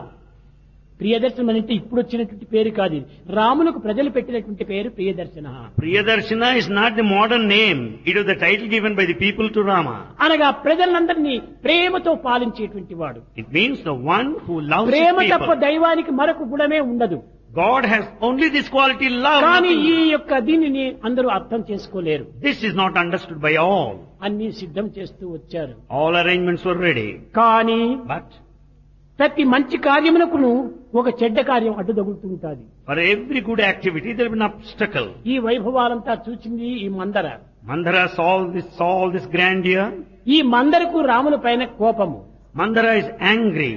ప్రియదర్శనం అంటే ఇప్పుడు వచ్చినటువంటి పేరు కాదు. ఇది రామునకు ప్రజలు పెట్టినటువంటి పేరు ప్రియదర్శన. Priyadarshana is not the modern name. It was the title given by the people to Rama. అనగా ప్రజలందరినీ ప్రేమతో పాలించేటువంటి వాడు. It means the one who loves his ప్రేమ తప్ప people. దైవానికి మరొక గుణమే ఉండదు. God has only this quality, love. కానీ nothing. ఈ యొక్క దీనిని అందరూ అర్థం చేసుకోలేరు. This is not understood by all. అన్ని సిద్ధం చేస్తూ వచ్చారు. All arrangements were ready. కానీ But ప్రతి మంచి కార్యమునకును ఒక చెడ్డ కార్యం అడ్డు తగులుతుంటాది. for every good activity there will be an obstacle. ఈ వైభవాలంతా చూచింది ఈ మందర. Mandara saw all this grandeur. ఈ మందరకు రాముల పైన కోపము. Mandara is angry.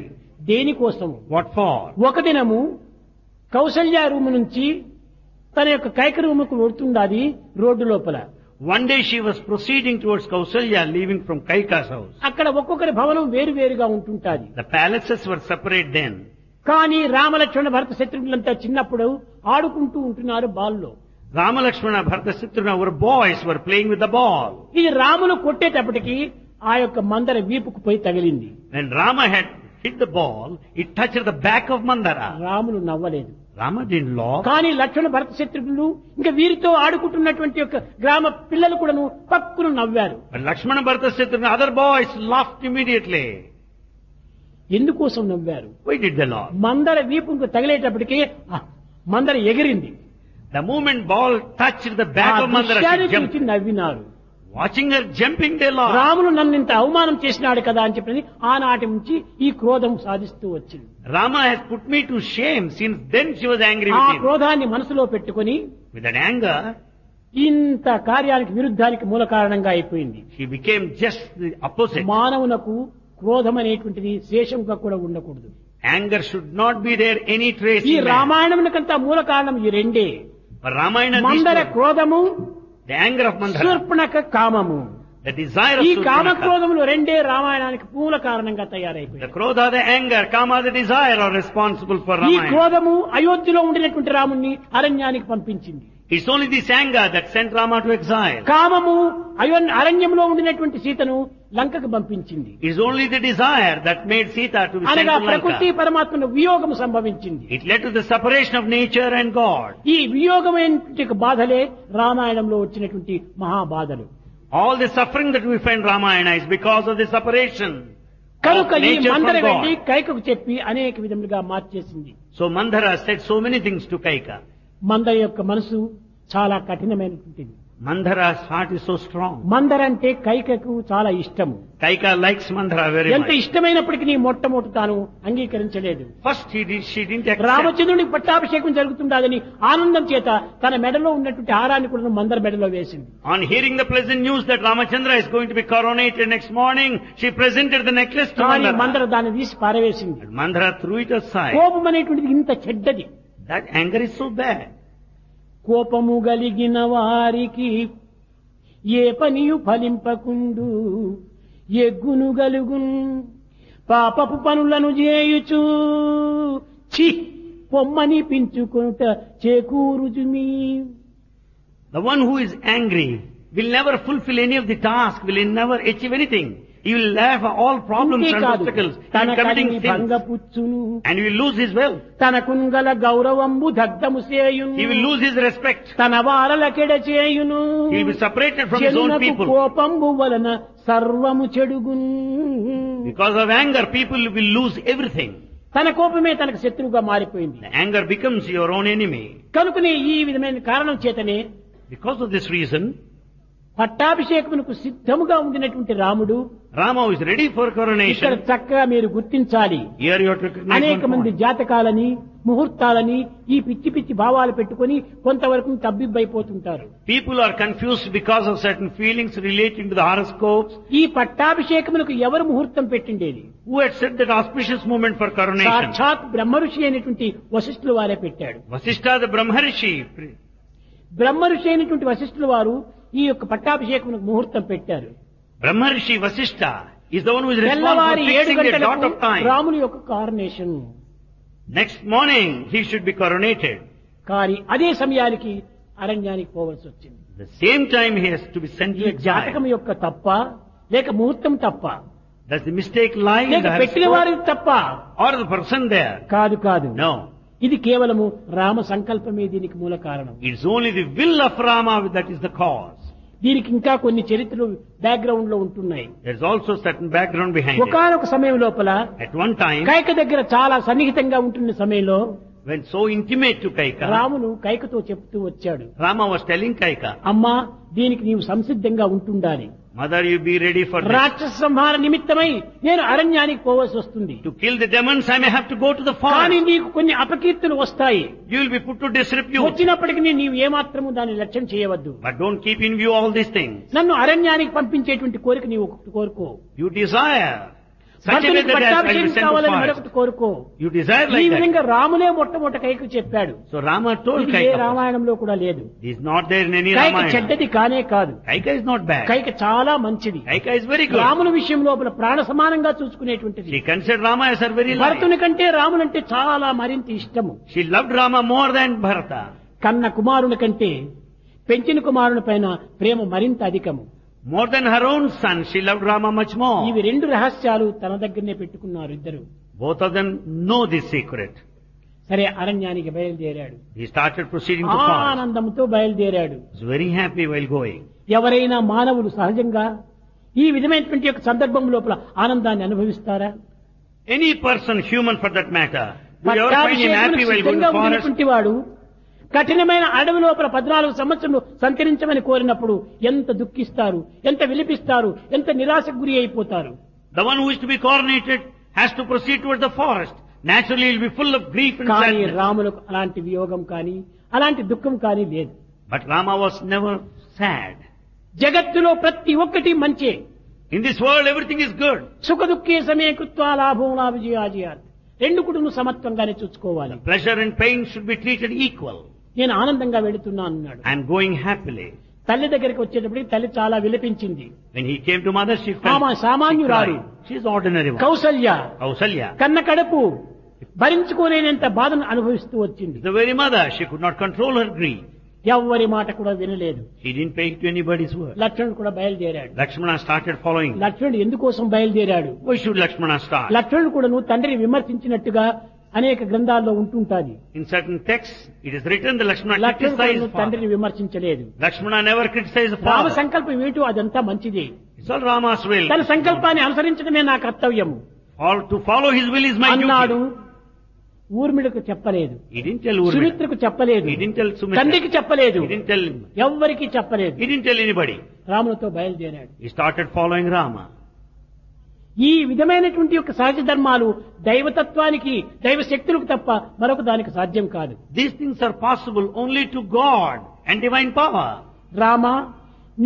దేనికోసము? What for? ఒక దినము కౌసల్య రూము నుంచి తన యొక్క కైక రూముకు వెళ్తుండాది రోడ్డు లోపల. One day she was proceeding towards Kausalya, leaving from Kaika's house. అక్కడ ఒక్కొక్కరి భవనం వేరువేరుగా ఉంటుంటాది. The palaces were separate then. కానీ రామలక్ష్మణ భరత శత్రుఘ్నులంతా చిన్నప్పుడు ఆడుకుంటూ ఉంటున్నారు బాల్లో. Rama, Lakshmana, Bharata, Shatrugna were boys, were playing with the ball. ఇది రామును కొట్టేటప్పటికి ఆ యొక్క మందర వీపుకు పోయి తగిలింది. When Rama had hit the ball, it touched the back of Mandara. Ramulu నవ్వలేదు. Rama didn't laugh. కానీ లక్ష్మణ భరత శత్రుఘ్నులు ఇంకా వీరితో ఆడుకుంటున్నటువంటి యొక్క గ్రామ పిల్లలు కూడాను పక్కును నవ్వారు. But Lakshmana, Bharata, Shatrugna, other boys laughed immediately. ఎందుకోసం నవ్వారు? Why did they laugh? మందర వీపుకు తగిలేటప్పటికి మందర ఎగిరింది. The moment ball touched the back ఆ of Mandara, దృశ్యాన్ని she jumped. చూసి నవ్వినారు. Watching her jumping, they laughed. Ramulu నన్ను ఇంత అవమానం చేసినాడు కదా అని చెప్పి ఆనాటి నుంచి ఈ క్రోధం సాధిస్తూ వచ్చింది. Rama has put me to shame. Since then she was angry ఆ with him. క్రోధాన్ని మనసులో పెట్టుకొని With that anger, ఇంత కార్యానికి విరుద్ధానికి మూల కారణంగా అయిపోయింది. she became just the opposite. మానవునకు క్రోధం అనేటువంటిది శేషంగా కూడా ఉండకూడదు. Anger should not be there any trace ఈ in man. రామాయణమునకంతా మూల కారణం ఈ రెండే. For Ramayana, these Manthara two, క్రోధము, the anger of Mandara, Shurpanakha కామము. the desire of ఈ కామ Surpanakha, క్రోధములు రెండే రామాయణానికి మూల కారణంగా the తయారైపోయాయి. krodha, the anger, kama, the desire are responsible for ఈ Ramayana. క్రోధము అయోధ్యలో ఉండినటువంటి రాముణ్ణి అరణ్యానికి పంపించింది. It's only this anger that sent Rama to exile. కామము అరణ్యంలో ఉండినటువంటి సీతను లంకకు పంపించింది. It's only the desire that made Sita to be sent అనగా to ప్రకృతి Lanka. పరమాత్మను వియోగం సంభవించింది. It led to the separation of nature and God. ఈ వియోగమైన బాధలే రామాయణంలో వచ్చినటువంటి మహాబాధలు. All the suffering that we find Ramayana is because of the separation కనుక of ఈ nature మందర from వెళ్ళి God. కైకకు చెప్పి అనేక విధములుగా మార్చేసింది. So Mandara said so many things to Kaika. మందర యొక్క మనసు చాలా కఠినమైనటువంటిది. Mandara's heart is so strong. మందర అంటే కైకకు చాలా ఇష్టము. Kaika likes Mandara very ఎంత much. ఇష్టమైనప్పటికీ మొట్టమొదటి తాను అంగీకరించలేదు. First she didn't accept. రామచంద్రునికి పట్టాభిషేకం జరుగుతుండదని ఆనందం చేత తన మెడలో ఉన్నటువంటి హారాన్ని కూడా మందర మెడలో వేసింది. On hearing the pleasant news that Ramachandra is going to be coronated next morning, she presented the necklace to కానీ మందర Mandara. దాన్ని తీసి పారవేసింది. And Mandara threw it aside. కోపం అనేటువంటిది ఇంత చెడ్డది. That anger is so bad. కోపము గలిగిన వారికి ఏ పనియు ఫలింపకుండు, ఎగ్గును గలుగున్ పాపపు పనులను చేయుచు చి పొమ్మని పించుకొనుట చేకూరుజుమి. The one who is angry will never fulfill any of the task, will never achieve anything. He will have all problems and ఇంతేకాదు, obstacles తన in committing Kalimi sins. భంగపుచ్చును, And he will lose his wealth. తన కుంగల గౌరవంబు దగ్ధము చేయును, He will lose his respect. తన వారలకెడ చేయును, He will be separated from his own జనునకు people. కోపంబు వలన సర్వము చెడుగును. Because of anger, people will lose everything. తన కోపమే తనకు శత్రువుగా మారిపోయింది. The anger becomes your own enemy. కనుకనే ఈ విధమైన కారణం చేతనే Because of this reason, పట్టాభిషేకమునకు సిద్ధముగా ఉండినటువంటి రాముడు Rama is ready for ఇక్కడ coronation. చక్కగా మీరు గుర్తించాలి. Here you have to recognize అనేక one మంది point. జాతకాలని ముహూర్తాలని ఈ పిచ్చి పిచ్చి భావాలు పెట్టుకొని కొంతవరకు తబ్బిబ్బైపోతుంటారు. People are confused because of certain feelings relating to the horoscopes. ఈ పట్టాభిషేకమునకు ఎవరు ముహూర్తం పెట్టిండేది? Who had set that auspicious moment for coronation? సాక్షాత్ బ్రహ్మఋషి అయినటువంటి వశిష్ఠుల వారే పెట్టాడు. Vasishtha, the Brahmarishi. బ్రహ్మఋషి అయినటువంటి వశిష్ఠుల వారు ఈ యొక్క పట్టాభిషేకమునకు ముహూర్తం పెట్టారు. Brahmarishi Vasishtha is the one who is responsible for తెల్లవారి 7 fixing the dot of గంటలకు time. రాముని యొక్క కారణేషన్. Next morning, he should be coronated. కానీ అదే సమయానికి అరణ్యానికి పోవలసి వచ్చింది. The same time he has to be sent ఈ to జాతకం exile. యొక్క తప్ప లేక ముహూర్తం తప్ప Does the mistake lie in లేక the పెట్టిన horoscope వారికి తప్ప or the person there? కాదు కాదు. No. ఇది కేవలము రామ సంకల్పమే దీనికి మూల కారణం. It's only the will of Rama that is the cause. దీనికి ఇంకా కొన్ని చరిత్రలు బ్యాక్గ్రౌండ్ లో ఉంటున్నాయి. There's also certain background behind it. ఒకానొక సమయం లోపల At one time, కైక దగ్గర చాలా సన్నిహితంగా ఉంటున్న సమయంలో when so intimate to Kaika, రామును కైకతో చెప్తూ వచ్చాడు, Rama was telling Kaika, అమ్మా దీనికి నీవు సంసిద్ధంగా ఉంటుండాలి. Mother, you be ready for this. రాక్షస సంహార నిమిత్తమై నేను అరణ్యానికి పోవలసి వస్తుంది. To kill the demons, I may have to go to the కానీ forest. నీకు కొన్ని అపకీర్తులు వస్తాయి. You will be put to disrepute. వచ్చినప్పటికీ నీవు ఏమాత్రము దాన్ని లక్ష్యం చేయవద్దు. But don't keep in view all these things. నన్ను అరణ్యానికి పంపించేటువంటి కోరిక నీవు ఒకటి కోరుకో. You desire such a way భర్తనికి that I will పట్టాభిషేకం be sent to కావాలని forest. మరొకటి కోరుకో. You desire ఈ like that. విధంగా రామునే మొట్టమొదట కైకు చెప్పాడు. So Rama told ఇది ఏ Kaika, రామాయణంలో కూడా లేదు. this is not there in any Kaika Ramayana. చెడ్డది కానే కాదు. Kaika is not bad. Kaika చాలా మంచిది. Kaika is very good. రాముని విషయం లోపల ప్రాణ సమానంగా చూసుకునేటువంటిది. She considered Rama as her very life. భరతుని కంటే రామునంటే చాలా మరింత ఇష్టము. She loved Rama more than Bharata. కన్న కుమారుని కంటే పెంచిన కుమారుని పైన ప్రేమ మరింత అధికము. More than her own son, she loved Rama much more. ఇవి రెండు రహస్యాలు తన దగ్గరనే పెట్టుకున్నారు ఇద్దరు. Both of them know this secret. సరే అరణ్యానికి బయలుదేరాడు. He started proceeding to forest. ఆనందంతో బయలుదేరాడు. He was very happy while going. ఎవరైనా మానవులు సహజంగా ఈ విధమైనటువంటి యొక్క సందర్భం లోపల ఆనందాన్ని అనుభవిస్తారా? Any person, human for that matter, will you ever find him happy while going to the forest? పట్టాభిషేకం వాడు కఠినమైన అడవి లోపల 14 సంవత్సరాలు సంచరించమని కోరినప్పుడు ఎంత దుఃఖిస్తారు, ఎంత విలిపిస్తారు, ఎంత నిరాశకు గురి అయిపోతారు. The one who is to be coronated has to proceed towards the forest. Naturally, he will be full of grief and కానీ sadness. రాములకు అలాంటి వియోగం కానీ అలాంటి దుఃఖం కానీ లేదు. But Rama was never sad. జగత్తులో ప్రతి ఒక్కటి మంచే. In this world, everything is good. సుఖ దుఃఖే సమయ కృత్వా లాభం లా విజయాజయాత్. రెండు కుడును సమత్వంగానే చూసుకోవాలి. Pleasure and pain should be treated equal. నేను ఆనందంగా వెళుతున్నాను అన్నాడు. I am going happily. తల్లి దగ్గరికి వచ్చేటప్పటికి తల్లి చాలా విలపించింది. When he came to mother, she felt ఆమె సామాన్యురాలు. she is ordinary one. Kaushalya Kausalya. కన్న కడుపు భరించుకోలేనంత బాధను అనుభవిస్తూ వచ్చింది. The very mother, she could not control her grief. ఎవ్వరి మాట కూడా వినలేదు. She didn't pay to anybody's word. లక్ష్మణుడు కూడా బయలుదేరాడు. Lakshmana started following. లక్ష్మణుడు ఎందుకోసం బయలుదేరాడు? Why should Lakshmana start? లక్ష్మణుడు కూడా నువ్వు తండ్రిని విమర్శించినట్టుగా అనేక గ్రంథాల్లో ఉంటుంటాది. In certain texts, it is written that Lakshmana లక్ష్మణుడు కూడా criticized నువ్వు father. తండ్రిని విమర్శించలేదు. Lakshmana never criticized the Rama father. సంకల్పం ఏమిటో అదంతా మంచిది. It's all Rama's will. తన సంకల్పాన్ని అనుసరించడమే నా కర్తవ్యము To follow his will is my అన్నాడు. duty. ఊర్మిళకు చెప్పలేదు, He didn't tell Urmila. సుమిత్రకు చెప్పలేదు, He didn't tell Sumitra. తండ్రికి చెప్పలేదు, He didn't tell him. ఎవ్వరికి చెప్పలేదు. He didn't tell anybody. రామునితో బయలుదేరాడు. He started following Rama. ఈ విధమైనటువంటి యొక్క సహజ ధర్మాలు దైవతత్వానికి దైవ శక్తులకు తప్ప మరొక దానికి సాధ్యం కాదు. These things are possible only to God and divine power. Rama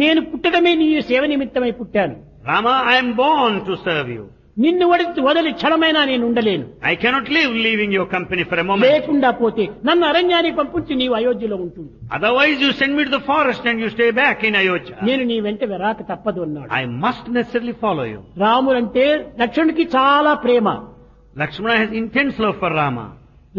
నేను పుట్టడమే నీ సేవ నిమిత్తమై పుట్టాను. Rama, I am born to serve you. నిన్ను వదిలి క్షణమైనా నేను ఉండలేను. I cannot live leaving your company for a moment. లేకుండా పోతే నన్ను అరణ్యానికి పంపించి నీవు అయోధ్యలో ఉంటుంది. Otherwise you send me to the forest and you stay back in Ayodhya. నేను నీ వెంట రాక తప్పదు అన్నాడు. I must necessarily follow you. రాముడంటే లక్ష్మణుడికి చాలా ప్రేమ. Lakshmana has intense love for Rama.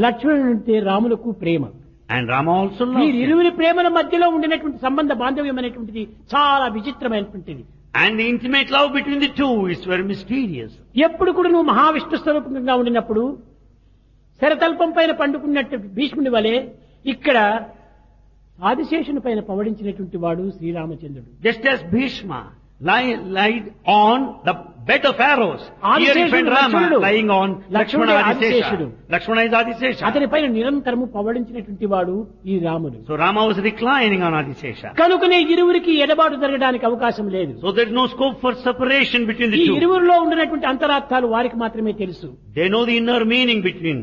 లక్ష్మణుడంటే రాములకు Prema. And Rama also loved him. వీరిరువురి ప్రేమల మధ్యలో ఉండినటువంటి సంబంధ బాంధవ్యం అనేటువంటిది చాలా విచిత్రమైనటువంటిది. And the intimate love between the two is very mysterious. ఎప్పుడు కూడా నువ్వు మహావిష్ణు స్వరూపంగా ఉండినప్పుడు శరతల్పం పైన పండుకున్నట్టు భీష్ముని వలె ఇక్కడ ఆదిశేషుని పైన పవడించినటువంటి వాడు శ్రీరామచంద్రుడు. Just as Bhishma lied on the bed of arrows, here you find Rama lying on Lakshmana Adisesha. Lakshmana is Adisesha. అతని పైన నిరంతరము పవడించినటువంటి వాడు ఈ రాముడు. So Rama was reclining on Adisesha. కనుకనే ఇరువురికి ఎడబాటు జరగడానికి అవకాశం లేదు. So there is no scope for separation between the ఈ two. ఇరువురిలో ఉండినటువంటి అంతరార్థాలు వారికి మాత్రమే తెలుసు. They know the inner meaning between.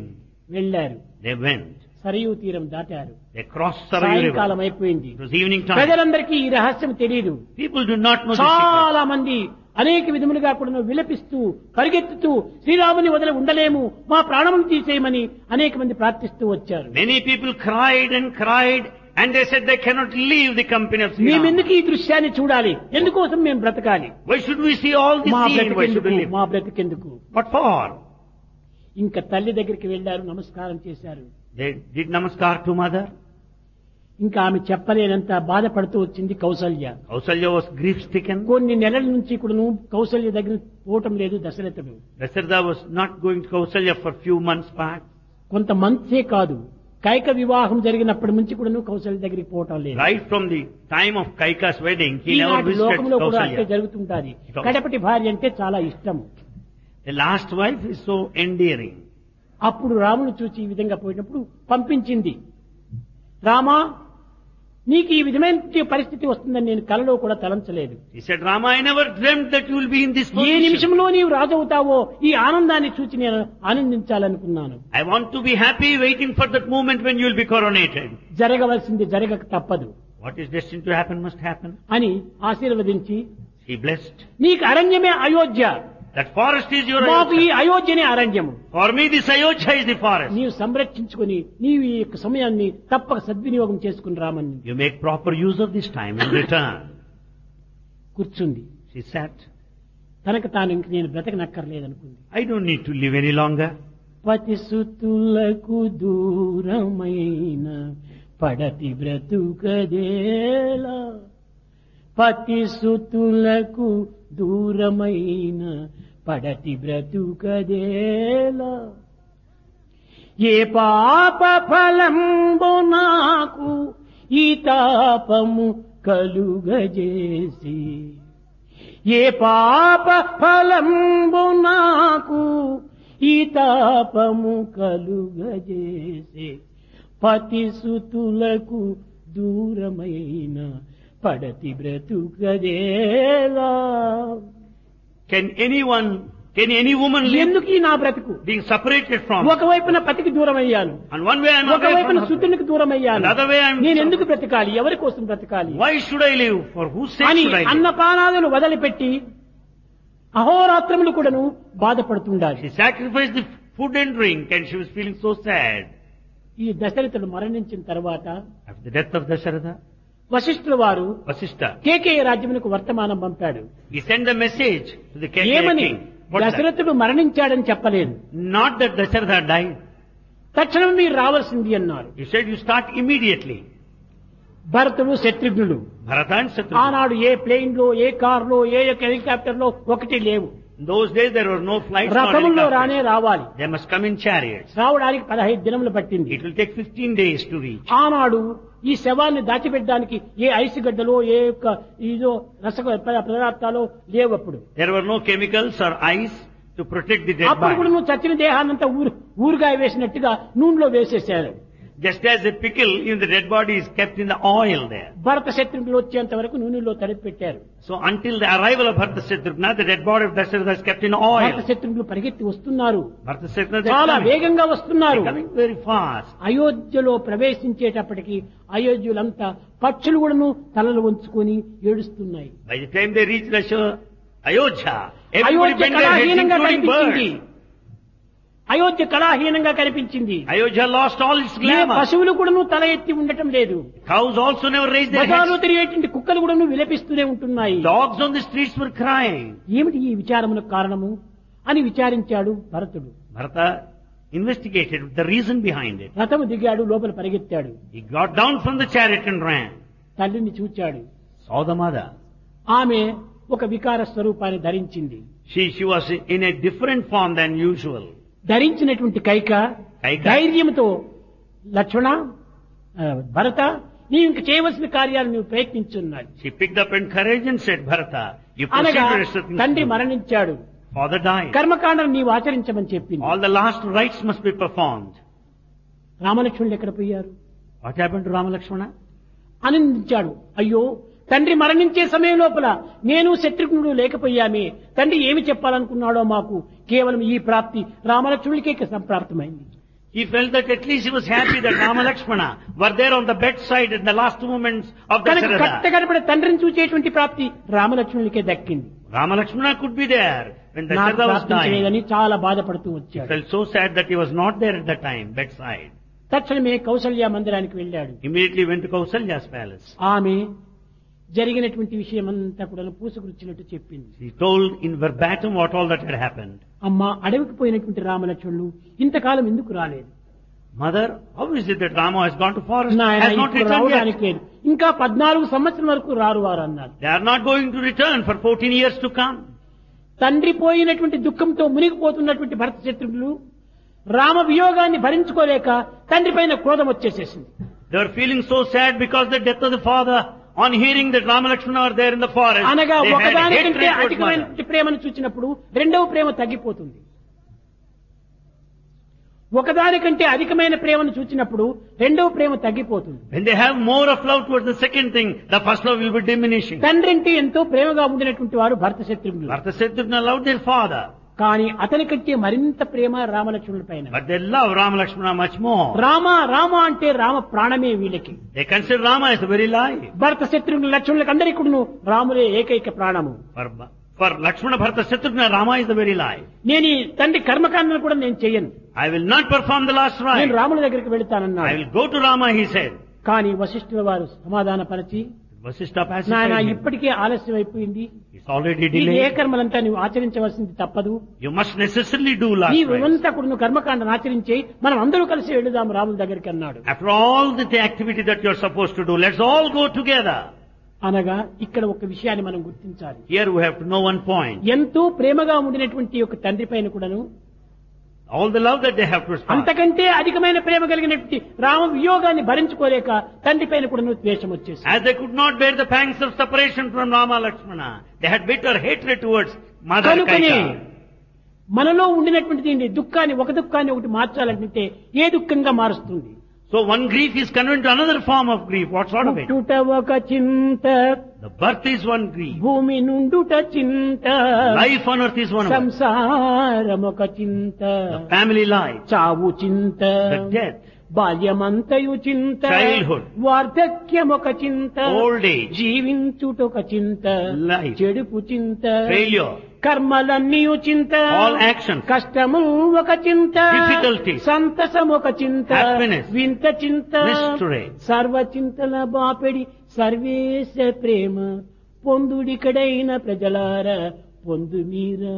వెళ్ళారు. They went. సరయూ తీరం దాటారు. They crossed Sarayu River. సాయంకాలం అయిపోయింది. It was evening time. ప్రజలందరికీ ఈ రహస్యం తెలియదు. People do not know the secret. చాలా మంది అనేక విధములుగా కూడా విలపిస్తూ పరిగెత్తుతూ శ్రీరాముని వదిలి ఉండలేము, మా ప్రాణములు తీసేయమని అనేక మంది ప్రార్థిస్తూ వచ్చారు. Many people cried and cried and they said they cannot leave the company of Sri Rama. మేమెందుకు ఈ దృశ్యాన్ని చూడాలి, ఎందుకోసం మేము బ్రతకాలి, Why should we see all this మా scene? Why should we live? మా బ్రతికెందుకు. What for? ఇంకా తల్లి దగ్గరికి వెళ్లారు, నమస్కారం చేశారు. They did namaskar to mother. ఇంకా ఆమె చెప్పలేనంత బాధపడుతూ వచ్చింది Kaushalya. Kausalya was grief stricken. కొన్ని నెలల నుంచి కూడాను కౌసల్య దగ్గర పోవటం లేదు దశరథుడు. Dasharatha was not going to Kausalya for few months back. కొంత మంత్సే కాదు, కైక వివాహం జరిగినప్పటి నుంచి కూడాను కౌసల్య దగ్గరికి పోవటం లేదు. Right from the time of Kaika's wedding, he never ఈనాటి visited లోకంలో కూడా అట్లే Kausalya. జరుగుతుంటాది. కడపటి భార్య అంటే చాలా ఇష్టం. The last wife is so endearing. అప్పుడు రాముని చూచి ఈ విధంగా పోయినప్పుడు పంపించింది, రామా నీకు ఈ విధమైన పరిస్థితి వస్తుందని నేను కలలో కూడా తలంచలేదు. He said, Rama, I never dreamt that you will be in this A position. నిమిషంలో నీవు రాజవుతావో ఈ ఆనందాన్ని చూచి నేను ఆనందించాలనుకున్నాను. I want to be happy waiting for that moment when you will be coronated. జరగవలసింది జరగక తప్పదు What is destined to happen must happen. అని ఆశీర్వదించి, He blessed. నీకు అరణ్యమే Ayodhya, That forest is your మాకు ఈ Ayodhya. అయోధ్యనే అరణ్యము. For me this Ayodhya is the forest. నీవు సంరక్షించుకుని నీవు ఈ యొక్క సమయాన్ని తప్పక సద్వినియోగం చేసుకుని రామని You make proper use of this time in return. కూర్చుంది. She sat. తనకు తాను ఇంక నేను బ్రతకనక్కర్లేదనుకుంది. I don't need to live any longer. పతిసుతులకు దూరమైన పడతి బ్రతుకదేలా, పతిసుతులకు దూరమైన పడతి బ్రతుకదేలా, ఏ పాప ఫలంబు నాకు ఈ తాపము కలుగజేసి, ఏ పాప ఫలంబు నాకు ఈ తాపము కలుగజేసి, పతిసుతులకు దూరమైన పడతి బ్రతుకదేలా. Can any woman live ఎందుకు ఈ నా బ్రతుకు? being separated from? ఒకవైపున పతికి దూరం అయ్యాను, On one way I am away ఒకవైపున from her. సుతునికి దూరం అయ్యాను. Another way I am- నేను ఎందుకు బ్రతకాలి, ఎవరి కోసం బ్రతకాలి Why should I live? For whose sake అని should I live? అన్నపానాదులు వదిలిపెట్టి అహోరాత్రములు కూడాను బాధపడుతుండాలి. She sacrificed the food and drink and she was feeling so sad. ఈ దశరథుడు మరణించిన తర్వాత After the death of Dasharatha, వశిష్ఠుల వారు Vasishtha, కేకేయ రాజ్యమునకు వర్తమానం పంపాడు. he sent a message to the Kaikeya ఏమని? king. What's that? దశరథుడు మరణించాడని చెప్పలేదు. Not that Dasharatha died. తక్షణం మీరు రావాల్సింది అన్నారు. He said you start immediately. భరతుడు శత్రుఘ్నుడు Bharata and Shatrugna. ఆనాడు ఏ ప్లేన్ లో ఏ కార్ లో ఏ హెలికాప్టర్ లో ఒకటి లేవు. In those days there were no flights nor రథముల్లో రానే helicopters. రావాలి. They must come in chariots. రావడానికి 15 దినములు పట్టింది. It will take 15 days to reach. ఆనాడు ఈ శవాన్ని దాచిపెట్టడానికి ఏ ఐస్ గడ్డలో ఏ యొక్క ఇదో పదార్థాలు లేవు. అప్పుడు There were no chemicals or ice to protect the dead అప్పుడు కూడా body. నువ్వు చచ్చిన దేహాన్నంతా ఊరుగాయ వేసినట్టుగా నూనెలో వేసేసారు. Just as a pickle, even the dead body is kept in the oil there. భరత శత్రుఘ్నులు వచ్చేంత వరకు నూనెలో తడిపి పెట్టారు. So until the arrival of Bharata Shatrugna, the dead body of Dasharatha is kept in Bharata oil. శత్రుఘ్నులు పరిగెత్తి వస్తున్నారు, Bharata Shatrugna, they చాలా are coming. వేగంగా వస్తున్నారు. They're coming very fast. అయోధ్యలో ప్రవేశించేటప్పటికి అయోధ్యులంతా పక్షులు కూడాను తలలు వంచుకొని ఏడుస్తున్నాయి. By the time they reach Ayodhya, everybody Ayodhya bent their heads, కళాహీనంగా including కనిపించింది. birds. అయోధ్య కళాహీనంగా కనిపించింది. Ayodhya lost all its ఏ glamour. పశువులు కూడాను తల ఎత్తి ఉండటం లేదు. Cows also never raised their బజార్లో heads. తిరిగేటువంటి కుక్కలు కూడాను విలపిస్తూనే ఉంటున్నాయి. Dogs on the streets were crying. ఏమిటి ఈ విచారమునకు కారణము అని విచారించాడు భరతుడు. Bharata investigated the reason behind it. రథము దిగాడు, లోపల పరిగెత్తాడు. He got down from the chariot and ran. తల్లిని చూచాడు. Saw the mother. ఆమె ఒక వికార స్వరూపాన్ని ధరించింది. She was in a different form than usual. ధరించినటువంటి కైక ధైర్యంతో లక్ష్మణ, భరత, నీవు ఇంక చేయవలసిన కార్యాలు నువ్వు ప్రయత్నించున్నాడు. She picked up in courage and said, Bharata, you అనగా proceed to certain తండ్రి things. మరణించాడు. Father died. కర్మకాండను నీవు ఆచరించమని చెప్పింది. All the last rites must be performed. రామలక్ష్మణులు ఎక్కడ పోయారు? What happened to Rama Lakshmana? ఆనందించాడు. అయ్యో, తండ్రి మరణించే సమయం లోపల నేను శత్రుఘ్నుడు లేకపోయామే, తండ్రి ఏమి చెప్పాలనుకున్నాడో మాకు కేవలం ఈ ప్రాప్తి రామలక్ష్మణులకే సంప్రాప్తమైంది. He felt that at least he was happy that Rama Lakshmana were there on the bedside in the last moments of the కనుక Dasharatha. కట్ట కనపడే తండ్రిని చూచేటువంటి ప్రాప్తి రామలక్ష్మణులకే దక్కింది. Rama Lakshmana could be there when the నాకు Dasharatha was dying. ప్రాప్తించలేదని చాలా బాధపడుతూ He వచ్చాడు. felt so sad that he was not there at that time, bedside. తక్షణమే కౌసల్య మందిరానికి వెళ్ళాడు. Immediately went to Kausalya's palace. ఆమె జరిగినటువంటి విషయం అంతా కూడా పూసగుచ్చినట్టు చెప్పింది. He told in verbatim what all that had happened. అమ్మ, అడవికి పోయినటువంటి రామలక్ష్మణులు ఇంతకాలం ఎందుకు రాలేదు? Mother, how is it that Rama has gone to forest? నాయన, Has not ఇప్పుడు returned రావడానికి yet. లేదు, ఇంకా 14 సంవత్సరం వరకు రారు వారు అన్నారు. They are not going to return for 14 years to come. తండ్రి పోయినటువంటి దుఃఖంతో మునిగిపోతున్నటువంటి భరత శత్రుఘ్నులు రామ వియోగాన్ని భరించుకోలేక తండ్రి పైన క్రోధం వచ్చేసేసింది. They were feeling so sad because the death of the father. On hearing that Rama Lakshmana are there in the forest, అనగా they had ఒకదానికంటే hatred towards mother. అధికమైనటువంటి ప్రేమను చూచినప్పుడు రెండవ ప్రేమ తగ్గిపోతుంది. ఒకదానికంటే అధికమైన ప్రేమను చూచినప్పుడు రెండవ ప్రేమ తగ్గిపోతుంది. When they have more of love towards the second thing, the first love will be diminishing. తండ్రి అంటే ఎంతో ప్రేమగా ఉండినటువంటి వారు భరత శత్రుఘ్నులు. Bharata Shatrugna loved their father, కానీ అతని కంటే మరింత ప్రేమ రామలక్ష్మణుల పైన. but they love Rama Lakshmana much more. Rama Rama అంటే రామ ప్రాణమే వీళ్ళకి. They consider Rama as the very life. భరత శత్రుఘ్నుల లక్ష్మణులకు అందరికీ కూడా రాములే ఏకైక ప్రాణము. For Lakshmana, Bharata Shatrugna, Rama is the very life. నేను ఈ తండ్రి కర్మకాండను కూడా నేను చెయ్యను, I will not perform the last నేను rite. రాముల దగ్గరికి I వెళతానన్నాడు. will go to Rama, he said. కానీ వశిష్ఠుల వారు సమాధానపరిచి, Vasishtha నాయన pacified him. ఇప్పటికే ఆలస్యం అయిపోయింది, It's already ఈ ఏ delayed. కర్మలంతా నువ్వు ఆచరించవలసింది తప్పదు, You must necessarily do last నీ rite. ఇవంతా కూడా నువ్వు కర్మకాండను ఆచరించి మనం అందరూ కలిసి వెళదాం రాముల దగ్గరికి అన్నాడు. After all the activity that you're supposed to do, let's all go together. అనగా ఇక్కడ ఒక విషయాన్ని మనం గుర్తించాలి. Here we have to know one point. ఎంతో ప్రేమగా ఉండినటువంటి ఒక తండ్రి పైన కూడాను All the love that they have to respond. అంతకంటే అధికమైన ప్రేమ కలిగినటువంటి రామ వియోగాన్ని భరించుకోలేక తండ్రి పైన కూడాను ద్వేషం వచ్చేసి, As they could not bear the pangs of separation from Rama Lakshmana, they had bitter hatred towards Mother కనుకనే Kaikeyi. మనలో ఉండినటువంటి దుఃఖాన్ని ఒక దుఃఖాన్ని ఒకటి మార్చాలంటే ఏ దుఃఖంగా మారుస్తుంది? So one grief is converted to another form of grief. What sort of it? పుట్టుట ఒక చింత, The birth is one grief. భూమి నుండుట చింత, Life on earth is one of it. సంసారం ఒక చింత, The family life, చావు చింత, the death, బాల్యమంతయు చింత, Childhood. వార్ధక్యం ఒక చింత, old age, జీవించుటొక చింత, Life. చెడుపు చింత, failure, కర్మలన్నీ చింత, all actions, కష్టము ఒక చింత, Difficulties. సంతసం ఒక చింత, Happiness. వింత చింత, Mystery. సర్వ చింతల బాపెడి సర్వేశ ప్రేమ పొందుడికడైన ప్రజలార పొందు మీరా.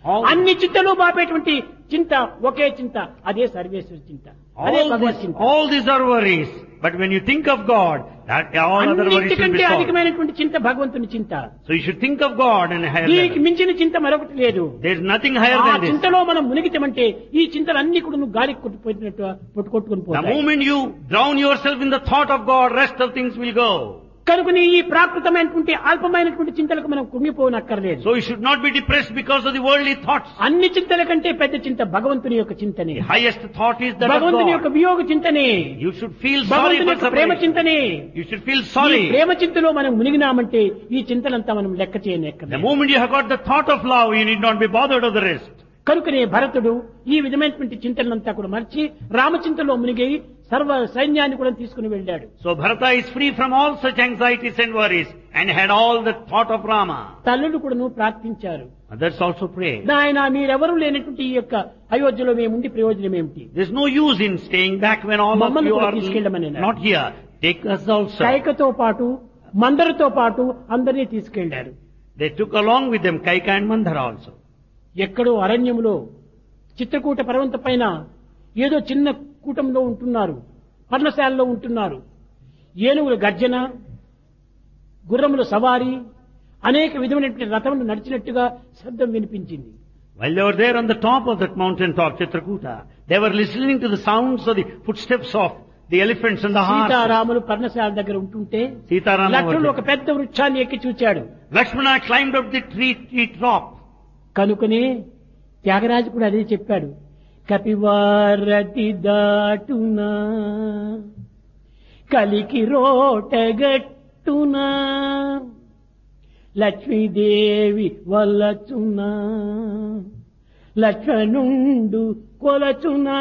all, అన్ని చింతలు బాపేటువంటి చింత ఒకే చింత, అదే సర్వేశ్వర చింత, అదే భగవత్ చింత. all these are worries. But when you think of God, that all other worries will be అన్నిటికంటే solved. అధికమైనటువంటి చింత భగవంతుని చింత. So you should think of God and a higher దీనికి level. మించిన చింత మరొకటి లేదు. There is nothing higher ఆ than this. చింతలో మనం మునిగితమంటే ఈ చింతలన్నీ కూడా నువ్వు గాలికి కొట్టుకుపోయినట్టు కొట్టుకొని The పోతాయి. moment you drown yourself in the thought of God, rest of things will go. కనుకని ఈ ప్రాకృతమైనటువంటి అల్పమైనటువంటి చింతలకు మనం కుంగిపోనక్కర్లేదు. So you should not be depressed because of the worldly thoughts. అన్ని చింతల కంటే పెద్ద చింత భగవంతుని యొక్క చింతనే. The highest thought is that of భగవంతుని యొక్క God. వియోగ చింతనే, You should feel sorry భగవంతుని for యొక్క ప్రేమ separation. చింతనే. You should feel ఈ sorry. ప్రేమ చింతలో మనం మునిగినామంటే ఈ చింతలంతా మనం లెక్క The చేయనక్కర్లేదు. moment you have got the thought of love, you need not be bothered of the rest. కనుకనే భరతుడు ఈ విధమైనటువంటి చింతనంతా కూడా మర్చి రామచింతలో మునిగి సర్వ సైన్యాన్ని కూడా తీసుకుని వెళ్ళాడు. So Bharata is free from all such anxieties and worries and had all the thought of Rama. తల్లులు కూడాను ప్రార్థించారు, Others also prayed. నాయన మీరెవరూ లేనటువంటి ఈ యొక్క అయోధ్యలో మేముండి ప్రయోజనం ఏమిటి? There's no use in staying back when all of మమ్మల్ని you కూడా are తీసుకెళ్ళమని not here. Take us also. కైకతో పాటు మందరితో పాటు అందరినీ తీసుకెళ్లారు. They took along with them Kaika and Mandara also. ఎక్కడో అరణ్యములో చిత్రకూట పర్వత పైన ఏదో చిన్న కూటంలో ఉంటున్నారు, పర్ణశాలలో ఉంటున్నారు. ఏనుగుల గర్జన, గుర్రముల సవారీ, అనేక విధమైనటువంటి రథములు నడిచినట్టుగా శబ్దం వినిపించింది. While they were there on the top of that mountain top, Chitrakuta, they were listening to the sounds of the footsteps of the elephants and the horses. సీతారాములు పర్ణశాల దగ్గర ఉంటుంటే Sitaram లక్ష్మణుడు ఒక పెద్ద వృక్షాన్ని ఎక్కి చూచాడు. Lakshmana climbed up the tree top. కనుకనే త్యాగరాజు కూడా అదే చెప్పాడు. కపివారతి దాటునా కలికి రోటగట్టునా లక్ష్మీదేవి వల్లచునా లక్ష్మణుండు కొలచునా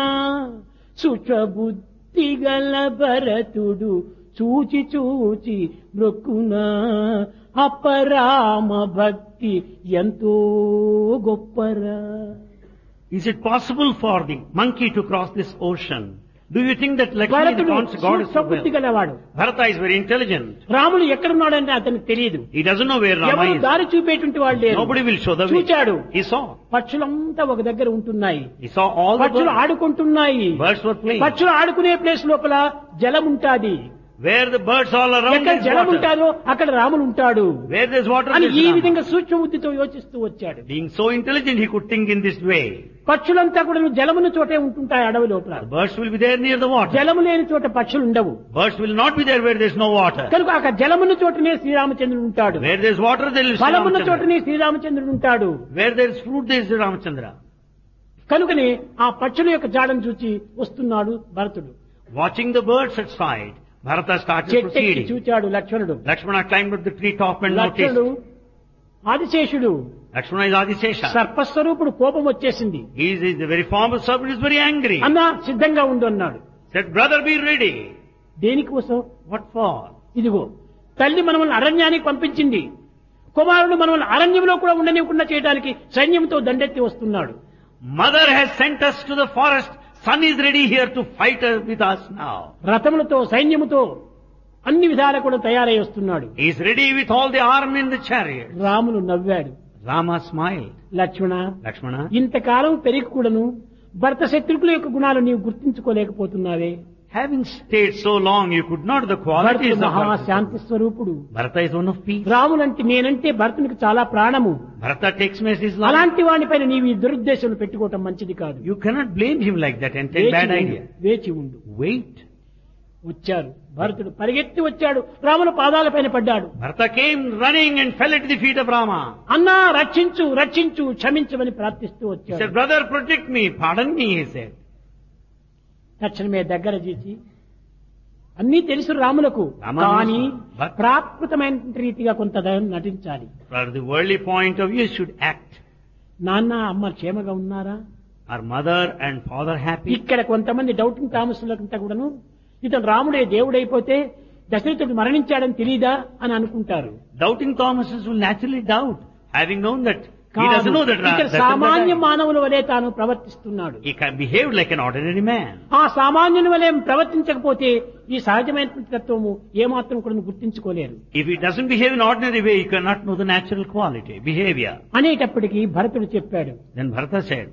సుచబుద్ధి గల భరతుడు చూచి చూచి మృక్కునా అపరామ భక్తి ఎంతో గొప్పరా. Is it possible for the monkey to cross this ocean? Do you think that Lakshmi, the god, is so బుద్ధి well? గలవాడు. Bharata is very intelligent. రాముడు ఎక్కడున్నాడంటే అతనికి తెలియదు. He doesn't know where Rama ఎవరు is. దారి చూపేటువంటి వాళ్ళు లేరు. Nobody will show the way. చూచాడు. He saw. పక్షులంతా ఒక దగ్గర ఉంటున్నాయి. He saw all the పక్షులు birds. ఆడుకుంటున్నాయి. Birds were playing. పక్షులు ఆడుకునే ప్లేస్ లోపల జలం ఉంటాది. Where the birds all around ఎక్కడ is జలం water. ఉంటారో అక్కడ రాముడు ఉంటాడు Where there's water, అని there's ఈ Rama. విధంగా సూక్ష్మ బుద్ధితో యోచిస్తూ వచ్చాడు. Being so intelligent, he could think in this way. పక్షులంతా కూడా జలమున చోటే ఉంటుంటాయి అడవి లోపల. The birds will be there near the water. జలము లేని చోట పక్షులు ఉండవు. Birds will not be there where there's no water. కనుక అక్కడ జలమున్న చోటనే శ్రీరామచంద్రుడు ఉంటాడు. Where there's water, there is ఫలమున్న Ramachandra. చోటనే శ్రీరామచంద్రుడు ఉంటాడు. Where there's fruit, there is Ramachandra. కనుకనే ఆ పక్షుల యొక్క జాడను చూచి వస్తున్నాడు భరతుడు. Watching the birds at sight, Bharata started చెట్టెక్కి proceeding. చూచాడు లక్ష్మణుడు. Lakshmana climbed up the tree top and లక్ష్మణుడు noticed. ఆదిశేషుడు Lakshmana is Adisesha. సర్పస్వరూపుడు, కోపం వచ్చేసింది. He is the very form of serpent, is very angry. అన్నా సిద్ధంగా ఉండు అన్నాడు. Said, brother, be ready. దేనికోసం? What for? ఇదిగో తల్లి మనల్ని అరణ్యానికి పంపించింది. కుమారుడు మనల్ని అరణ్యంలో కూడా ఉండనివ్వకుండా చేయడానికి సైన్యంతో దండెత్తి వస్తున్నాడు. Mother has sent us to the forest. Son is ready here to fight with us now. రథములతో సైన్యముతో అన్ని విధాలా కూడా తయారై వస్తున్నాడు. He is ready with all the army in the chariot. Ramulu నవ్వాడు. Rama smiled. లక్ష్మణ, Lakshmana, ఇంతకాలం పెరిగి కూడాను భర్త శత్రుకుల యొక్క గుణాలు నీవు గుర్తించుకోలేకపోతున్నావే. having stayed so long, you could not the qualities భరతుడు of మహా Bharata. శాంతి స్వరూపుడు. Bharata is one of peace. రాములంటే నేనంటే భరతునికి చాలా ప్రాణము. Bharata takes me as his love. అలాంటి వాడిపైన నీవు ఈ దురుద్దేశం పెట్టుకోవటం మంచిది కాదు. You cannot blame him like that and take bad idea. వేచి ఉండు. Wait. వచ్చారు. భరతుడు పరిగెత్తి వచ్చాడు, రాముల పాదాలపైన పడ్డాడు. Bharata came running and fell at the feet of Rama. అన్నా రక్షించు రక్షించు క్షమించమని ప్రార్థిస్తూ He వచ్చాడు. said, brother, protect me, pardon me, he said. తక్షణమే దగ్గర చేసి అన్నీ తెలుసు రాములకు, రామ కానీ but- ప్రాకృతమైన రీతిగా కొంత నటించాలి. From the worldly point of view, you should act. నాన్న అమ్మ క్షేమగా ఉన్నారా? Are mother and father happy? ఇక్కడ కొంతమంది డౌటింగ్ థామస్లంతా కూడాను ఇతను రాముడే దేవుడైపోతే దశరథుడు మరణించాడని తెలీదా అని అనుకుంటారు. Doubting Thomases will naturally doubt, having known that he కాదు. doesn't know that ఇక్కడ Dasharatha సామాన్య died. మానవుల వలె తాను ప్రవర్తిస్తున్నాడు. He can behave like an ordinary man. ఆ సామాన్యుని వలె ప్రవర్తించకపోతే ఈ సహజమైనటువంటి తత్వము ఏమాత్రం కూడా గుర్తించుకోలేరు. If he doesn't behave in ordinary way, you cannot know the natural quality, behavior. అనేటప్పటికీ భరతుడు చెప్పాడు, Then Bharata said,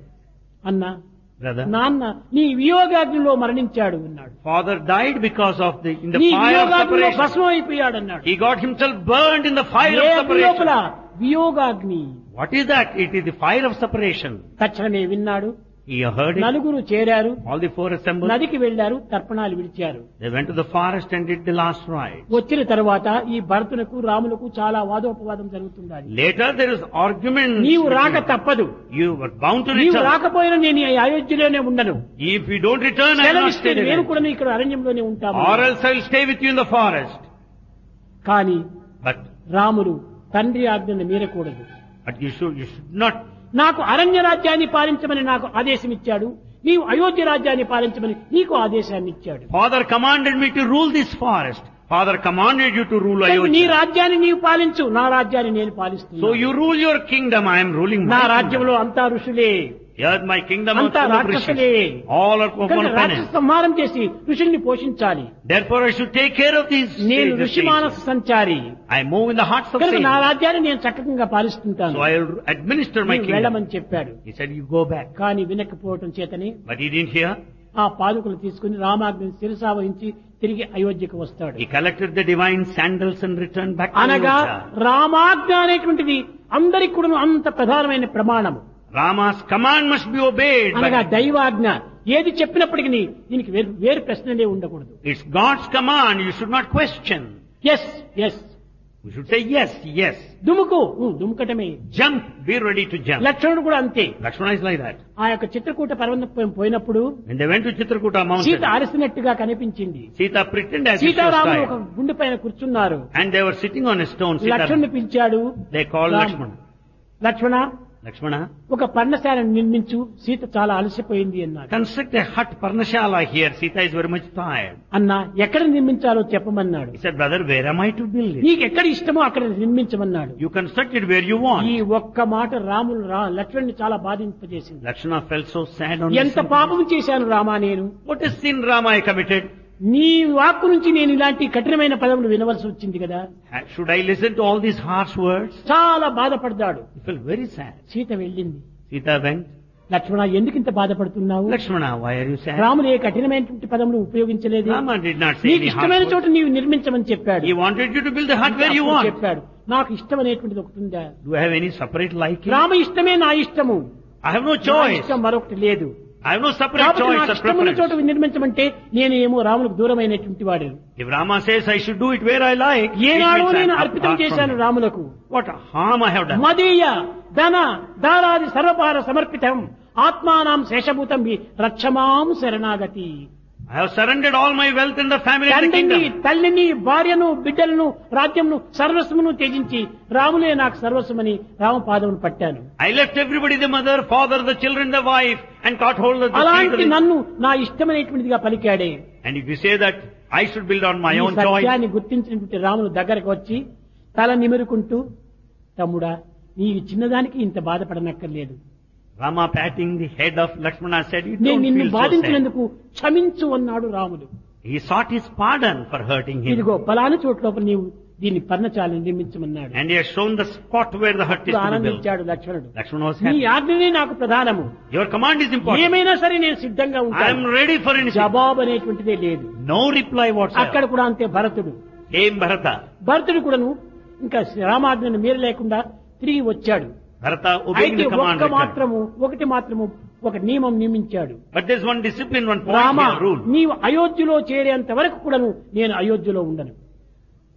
అన్నా brother, నాన్న నీ వియోగాగ్నిలో మరణించాడు అన్నాడు. father died because of in the నీ fire of వియోగాగ్నిలో separation. భస్మం అయిపోయాడు అన్నాడు. He got himself burned in the fire A of అగ్ని లోపల? separation. వియోగాగ్ని. What is that? It is the fire of separation. తక్షణమే విన్నాడు. He heard it. నలుగురు చేరారు, All the four assembled. నదికి వెళ్లారు, తర్పణాలు విడిచారు. They went to the forest and did the last rite. వచ్చిన తర్వాత ఈ భరతునకు రాములకు చాలా వాదోపవాదం జరుగుతుంది. Later there is argument. నీవు రాక తప్పదు, You were bound to నీవు return. రాకపోయినా నేను ఈ అయోధ్యలోనే ఉండను. If you don't return, I will not సెలవిస్తే stay నేను there. కూడా ఇక్కడ అరణ్యంలోనే ఉంటాము. Or else I will stay with you in the forest. కానీ But రాముడు తండ్రి ఆజ్ఞను మీరకూడదు. you should not. నాకు అరణ్య రాజ్యాన్ని పాలించమని నాకు ఆదేశం ఇచ్చాడు, నీవు అయోధ్య రాజ్యాన్ని పాలించమని నీకు ఆదేశాన్ని ఇచ్చాడు. Father commanded me to rule this forest. Father commanded you to rule నీ Ayodhya. రాజ్యాన్ని నీవు పాలించు, నా రాజ్యాన్ని నేను పాలిస్తున్నా. So you rule your kingdom, I am ruling నా my రాజ్యంలో kingdom. అంతా ఋషులే. Here my kingdom of అంతా రాక్షసులే. all are కనుక upon రాక్షస penance. సంహారం చేసి ఋషుల్ని పోషించాలి. Therefore I should take care of these. నేను sages. ఋషి మానస సంచారి. I move in the hearts of కనుక నా sages. రాజ్యాన్ని నేను చక్కగా పాలిస్తుంటాను. So I will administer my నీవు kingdom. వెళ్ళమని చెప్పాడు. He said, you go back. కానీ వినకపోవటం చేతని But he didn't hear. ఆ పాదుకలు తీసుకుని రామాజ్ఞని శిరసావహించి తిరిగి అయోధ్యకు వస్తాడు. He collected the divine sandals and returned back to అనగా Ayodhya. రామాజ్ఞ అనేటువంటిది అందరికి కూడా అంత ప్రధానమైన ప్రమాణము. Rama's command must be obeyed. అనగా But దైవాజ్ఞ ఏది చెప్పినప్పటికీ దీనికి వేరు ప్రశ్నలే ఉండకూడదు. it's God's command. You should not question. Yes yes You should say yes, yes. దుముకు దుముకటమే. Jump. Be ready to jump. లక్ష్మణుడు కూడా అంతే. Lakshmana is like that. ఆ యొక్క చిత్రకూట పర్వతం పోయినప్పుడు When they went to Chitrakuta mountain, Sita అలసినట్టుగా కనిపించింది. Sita pretended as if she was సీతారాములు ఒక tired. గుండె పైన కూర్చున్నారు. And they were sitting on a stone. Sita, లక్ష్మణుని పిలిచాడు. they called Ram. Lakshmana. Lakshmana Lakshmana, ఒక పర్ణశాలను నిర్మించు, సీత చాలా అలసిపోయింది అన్నాడు. construct a hut Parnashala here. Sita is very much tired. అన్నా ఎక్కడ నిర్మించాలో చెప్పమన్నాడు. He said, brother, where am I to build it? నీకు ఎక్కడ ఇష్టమో అక్కడ నిర్మించమన్నాడు. You construct it where you want. ఈ ఒక్క మాట రాములు లక్ష్మణుని చాలా బాధింపజేసింది. Lakshmana felt so sad on ఎంత listening. పాపం చేశాను రామా నేను. What a sin, Rama, I committed. నీ వాక్కు నుంచి నేను ఇలాంటి కఠినమైన పదములు వినవలసి వచ్చింది కదా. Should I listen to all these harsh words? చాలా బాధపడ్డాడు. He felt very sad. Sita వెళ్ళింది. Sita went. లక్ష్మణ ఎందుకు ఇంత బాధపడుతున్నావు? Lakshmana, why are you sad? రాముడు ఏ కఠినమైనటువంటి పదములు ఉపయోగించలేదు. Rama did not say నీకు any harsh ఇష్టమైన చోట words. నీవు నిర్మించమని చెప్పాడు. He wanted you to build the hut where you అప్పుడు want. చెప్పాడు నాకు ఇష్టం అనేటువంటిది ఒకటి ఉందా. Do I have any separate liking? Rama ఇష్టమే నా ఇష్టము. I have no నా choice. ఇష్టం మరొకటి లేదు. I have no separate కాబట్టి choice నాకు or ఇష్టమైన చోట preference. నిర్మించమంటే నేను ఏమో రాములకు దూరమైనటువంటి వాడు. If Rama says I should do it where I like, it ఏనాడో means నేను I'm అర్పితం apart చేశాను from him. రాములకు. What harm I have done? మదీయ ధన దారాది సర్వపార సమర్పితం ఆత్మానాం శేషభూతం రక్షమాం శరణాగతి. I have surrendered all my wealth and the family and the తండ్రిని kingdom. తల్లిని భార్యను బిడ్డలను రాజ్యంను సర్వస్వమును త్యజించి రాములే నాకు సర్వస్వమని రామపాదమును పట్టాను. I left everybody, the mother, father, the children, the wife, and caught hold of the అలాంటి feet. నన్ను నా ఇష్టమైనటువంటిదిగా పలికాడే. And if you say that I should build on my ఈ own choice, సత్యాన్ని గుర్తించినటువంటి రాములు దగ్గరకు వచ్చి తల నిమురుకుంటూ తమ్ముడా నీవు చిన్నదానికి ఇంత బాధపడనక్కర్లేదు. Rama patting the head of Lakshmana said, you నేను don't నిన్ను feel so sad. బాధించినందుకు క్షమించు అన్నాడు రాముడు. He sought his pardon for hurting him. ఇదిగో పలాని చోటు లోపల నీవు దీన్ని పర్ణశాలను నిర్మించమన్నాడు. And he has shown the spot where the hut is to be built. ఆనందించాడు లక్ష్మణుడు. Lakshmana was నీ happy. ఆజ్ఞనే నాకు ప్రధానము. Your command is important. ఏమైనా సరే నేను సిద్ధంగా I am ఉంటాను. ready for anything. జవాబు అనేటువంటిదే లేదు. No reply అక్కడ whatsoever. కూడా అంతే భరతుడు. Came Bharata. భరతుడు కూడాను ఇంకా రామాజ్ఞను మీర లేకుండా తిరిగి వచ్చాడు. Bharata obeying అయితే the command. ఒకటి మాత్రము ఒక నియమం నియమించాడు. But there's one discipline, one point Rama here, rule. నీవు అయోధ్యలో చేరేంత వరకు కూడాను నేను అయోధ్యలో ఉండను.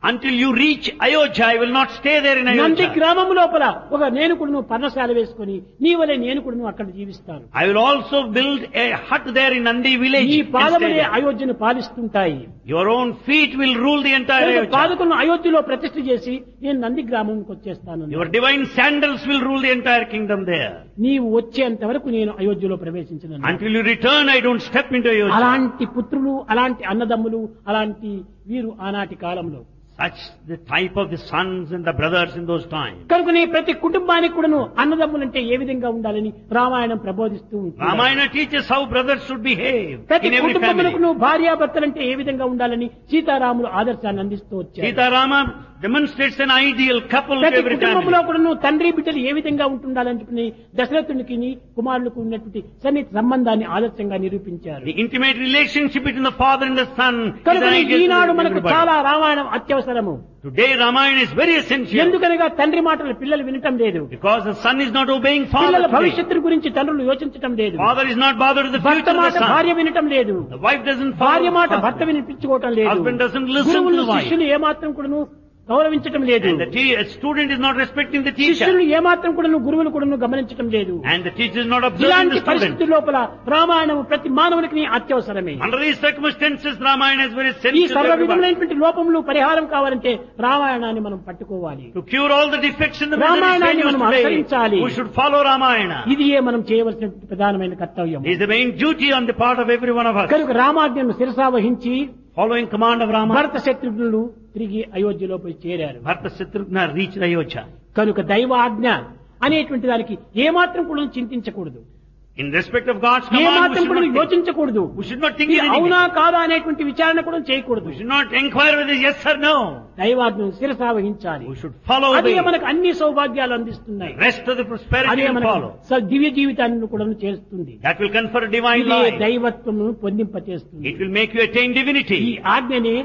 Until you reach Ayodhya, I will not stay there in Nandi Ayodhya. గ్రామం లోపల ఒక నేను కూడాను పర్ణశాల వేసుకొని నీ వలె నేను కూడాను అక్కడ జీవిస్తాను. I will also build a hut there in Nandi village. ఈ and stay పాదములే there. అయోధ్యను పాలిస్తుంటాయి. Your own feet will rule the entire Ayodhya. పాదకులను అయోధ్యలో ప్రతిష్ఠ చేసి నేను నంది గ్రామంకి వచ్చేస్తాను. Your divine sandals will rule the entire kingdom there. నీవు వచ్చేంత వరకు నేను అయోధ్యలో ప్రవేశించను. Until you return, I don't step into Ayodhya. అలాంటి పుత్రులు అలాంటి అన్నదమ్ములు అలాంటి వీరు ఆనాటి కాలంలో. Such the type of the sons and the brothers in those times. కనుకనే ప్రతి కుటుంబానికి కూడాను అన్నదమ్ములంటే ఏ విధంగా ఉండాలని రామాయణం ప్రబోధిస్తూ ఉంటుంది. Ramayana teaches how brothers should behave ప్రతి in every కుటుంబములకు family. భార్యాభర్తలంటే ఏ విధంగా ఉండాలని సీతారాములు ఆదర్శాన్ని అందిస్తూ వచ్చారు. Sita Rama demonstrates an ideal couple to ప్రతి every కుటుంబంలో family. కూడాను తండ్రి బిడ్డలు ఏ విధంగా ఉంటుండాలని దశరథునికి కుమారులకు ఉన్నటువంటి సన్నిహిత సంబంధాన్ని ఆదర్శంగా నిరూపించారు. The intimate relationship between the father and the son is an కనుక ideal ఈనాడు to మనకు everybody. చాలా Ramayanam అత్యవసరము. Today Ramayana is very essential ఎందుకనగా తండ్రి మాటలు పిల్లలు వినటం లేదు. because the son is not obeying father పిల్లల today. భవిష్యత్తు గురించి తండ్రులు యోచించటం లేదు. Father is not bothered with the భర్త future of మాట the son. భార్య వినటం లేదు. The wife doesn't భార్య follow మాట husband. భర్త వినిపించుకోవటం లేదు. Husband doesn't listen to గురువులు the wife. శిష్యులు ఏమాత్రం కూడాను గౌరవించటం లేదు. And the student is not respecting the teacher. శిష్యులు ఏమాత్రం కూడాను గురువులు కూడాను గమనించటం లేదు. And the teacher is not observing ఇలాంటి the student. పరిస్థితి లోపల రామాయణం ప్రతి మానవునికి అత్యవసరమే. Under these circumstances, Ramayana is very ఈ essential to సర్వ everybody. విధములైనటువంటి లోపములు పరిహారం కావాలంటే రామాయణాన్ని మనం పట్టుకోవాలి. To cure all the defects in the రామాయణాన్ని failures మనం today, అనుసరించాలి. we should follow Ramayana. ఇది మనం చేయవలసిన ప్రధానమైన కర్తవ్యం. It is the main duty on the part of every one of us. కనుక రామాజ్ఞను శిరసావహించి Following command of Rama, భరత శత్రుఘ్నులు తిరిగి అయోధ్యలో పోయి చేరారు. Bharata Shatrugna reached Ayodhya. కనుక దైవాజ్ఞ అనేటువంటి దానికి ఏమాత్రం కూడా చింతించకూడదు. In respect of God's A command, మాత్రం కూడా యోచించకూడదు. we should not think ఇది anything. అవునా కాదా అనేటువంటి విచారణ కూడా చేయకూడదు. We should not inquire whether yes or no. దైవాజ్ఞను శిరసావహించాలి. We should follow అదే the మనకు అన్ని సౌభాగ్యాలు అందిస్తున్నాయి. rest of the prosperity అదే will మనకు follow. దివ్య జీవితాన్ని కూడా చేస్తుంది. That will confer divine ఇదే life. దైవత్వము పొందింపచేస్తుంది. It will make you attain divinity. ఈ ఆజ్ఞనే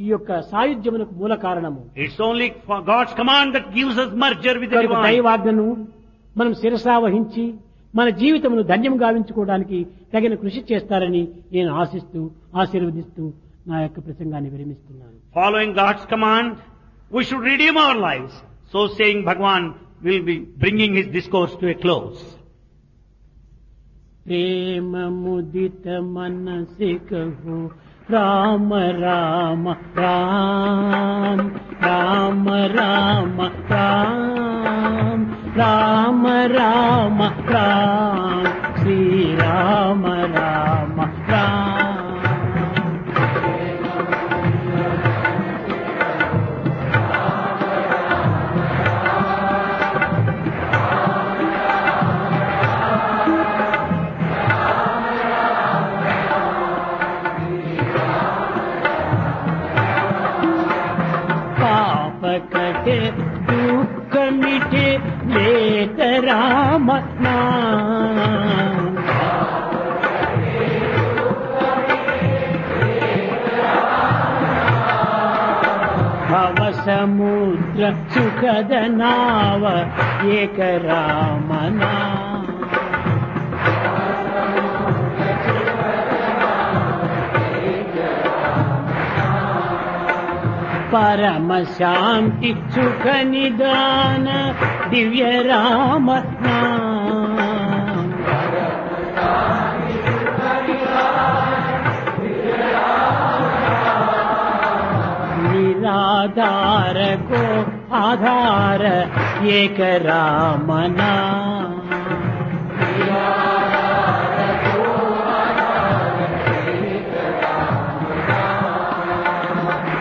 ఈ యొక్క సాయుధ్యమునకు మూల కారణము. It's only for God's command that gives us merger with the కనుక divine. దైవాజ్ఞను మనం శిరసావహించి మన జీవితమును ధన్యం గావించుకోవడానికి తగిన కృషి చేస్తారని నేను ఆశిస్తూ ఆశీర్వదిస్తూ నా యొక్క ప్రసంగాన్ని విరమిస్తున్నాను. Following God's command, we should redeem our lives. So saying, Bhagwan will be bringing his discourse to a close. ప్రేమ ముదిత మనసి కహో రామ రామ రామ రామ రామ రామ రామ రామ రామ శ్రీ రామ రామ రామ. కటే దుఃఖ మిటే లేత రామ నామ. భవ సముద్ర సుఖద నావ ఏక రామ నామ. పరమ శాంతి సుఖ నిదాన దివ్య రామ నామ. నిరాధార కో ఆధార ఏక రామ నామ.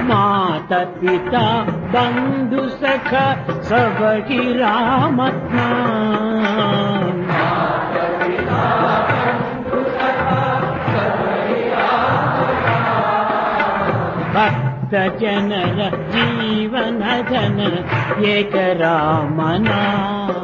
माता पिता बंधु सखा सबकी राम नाम. भक्त जनर जीवन धन एक राम नाम.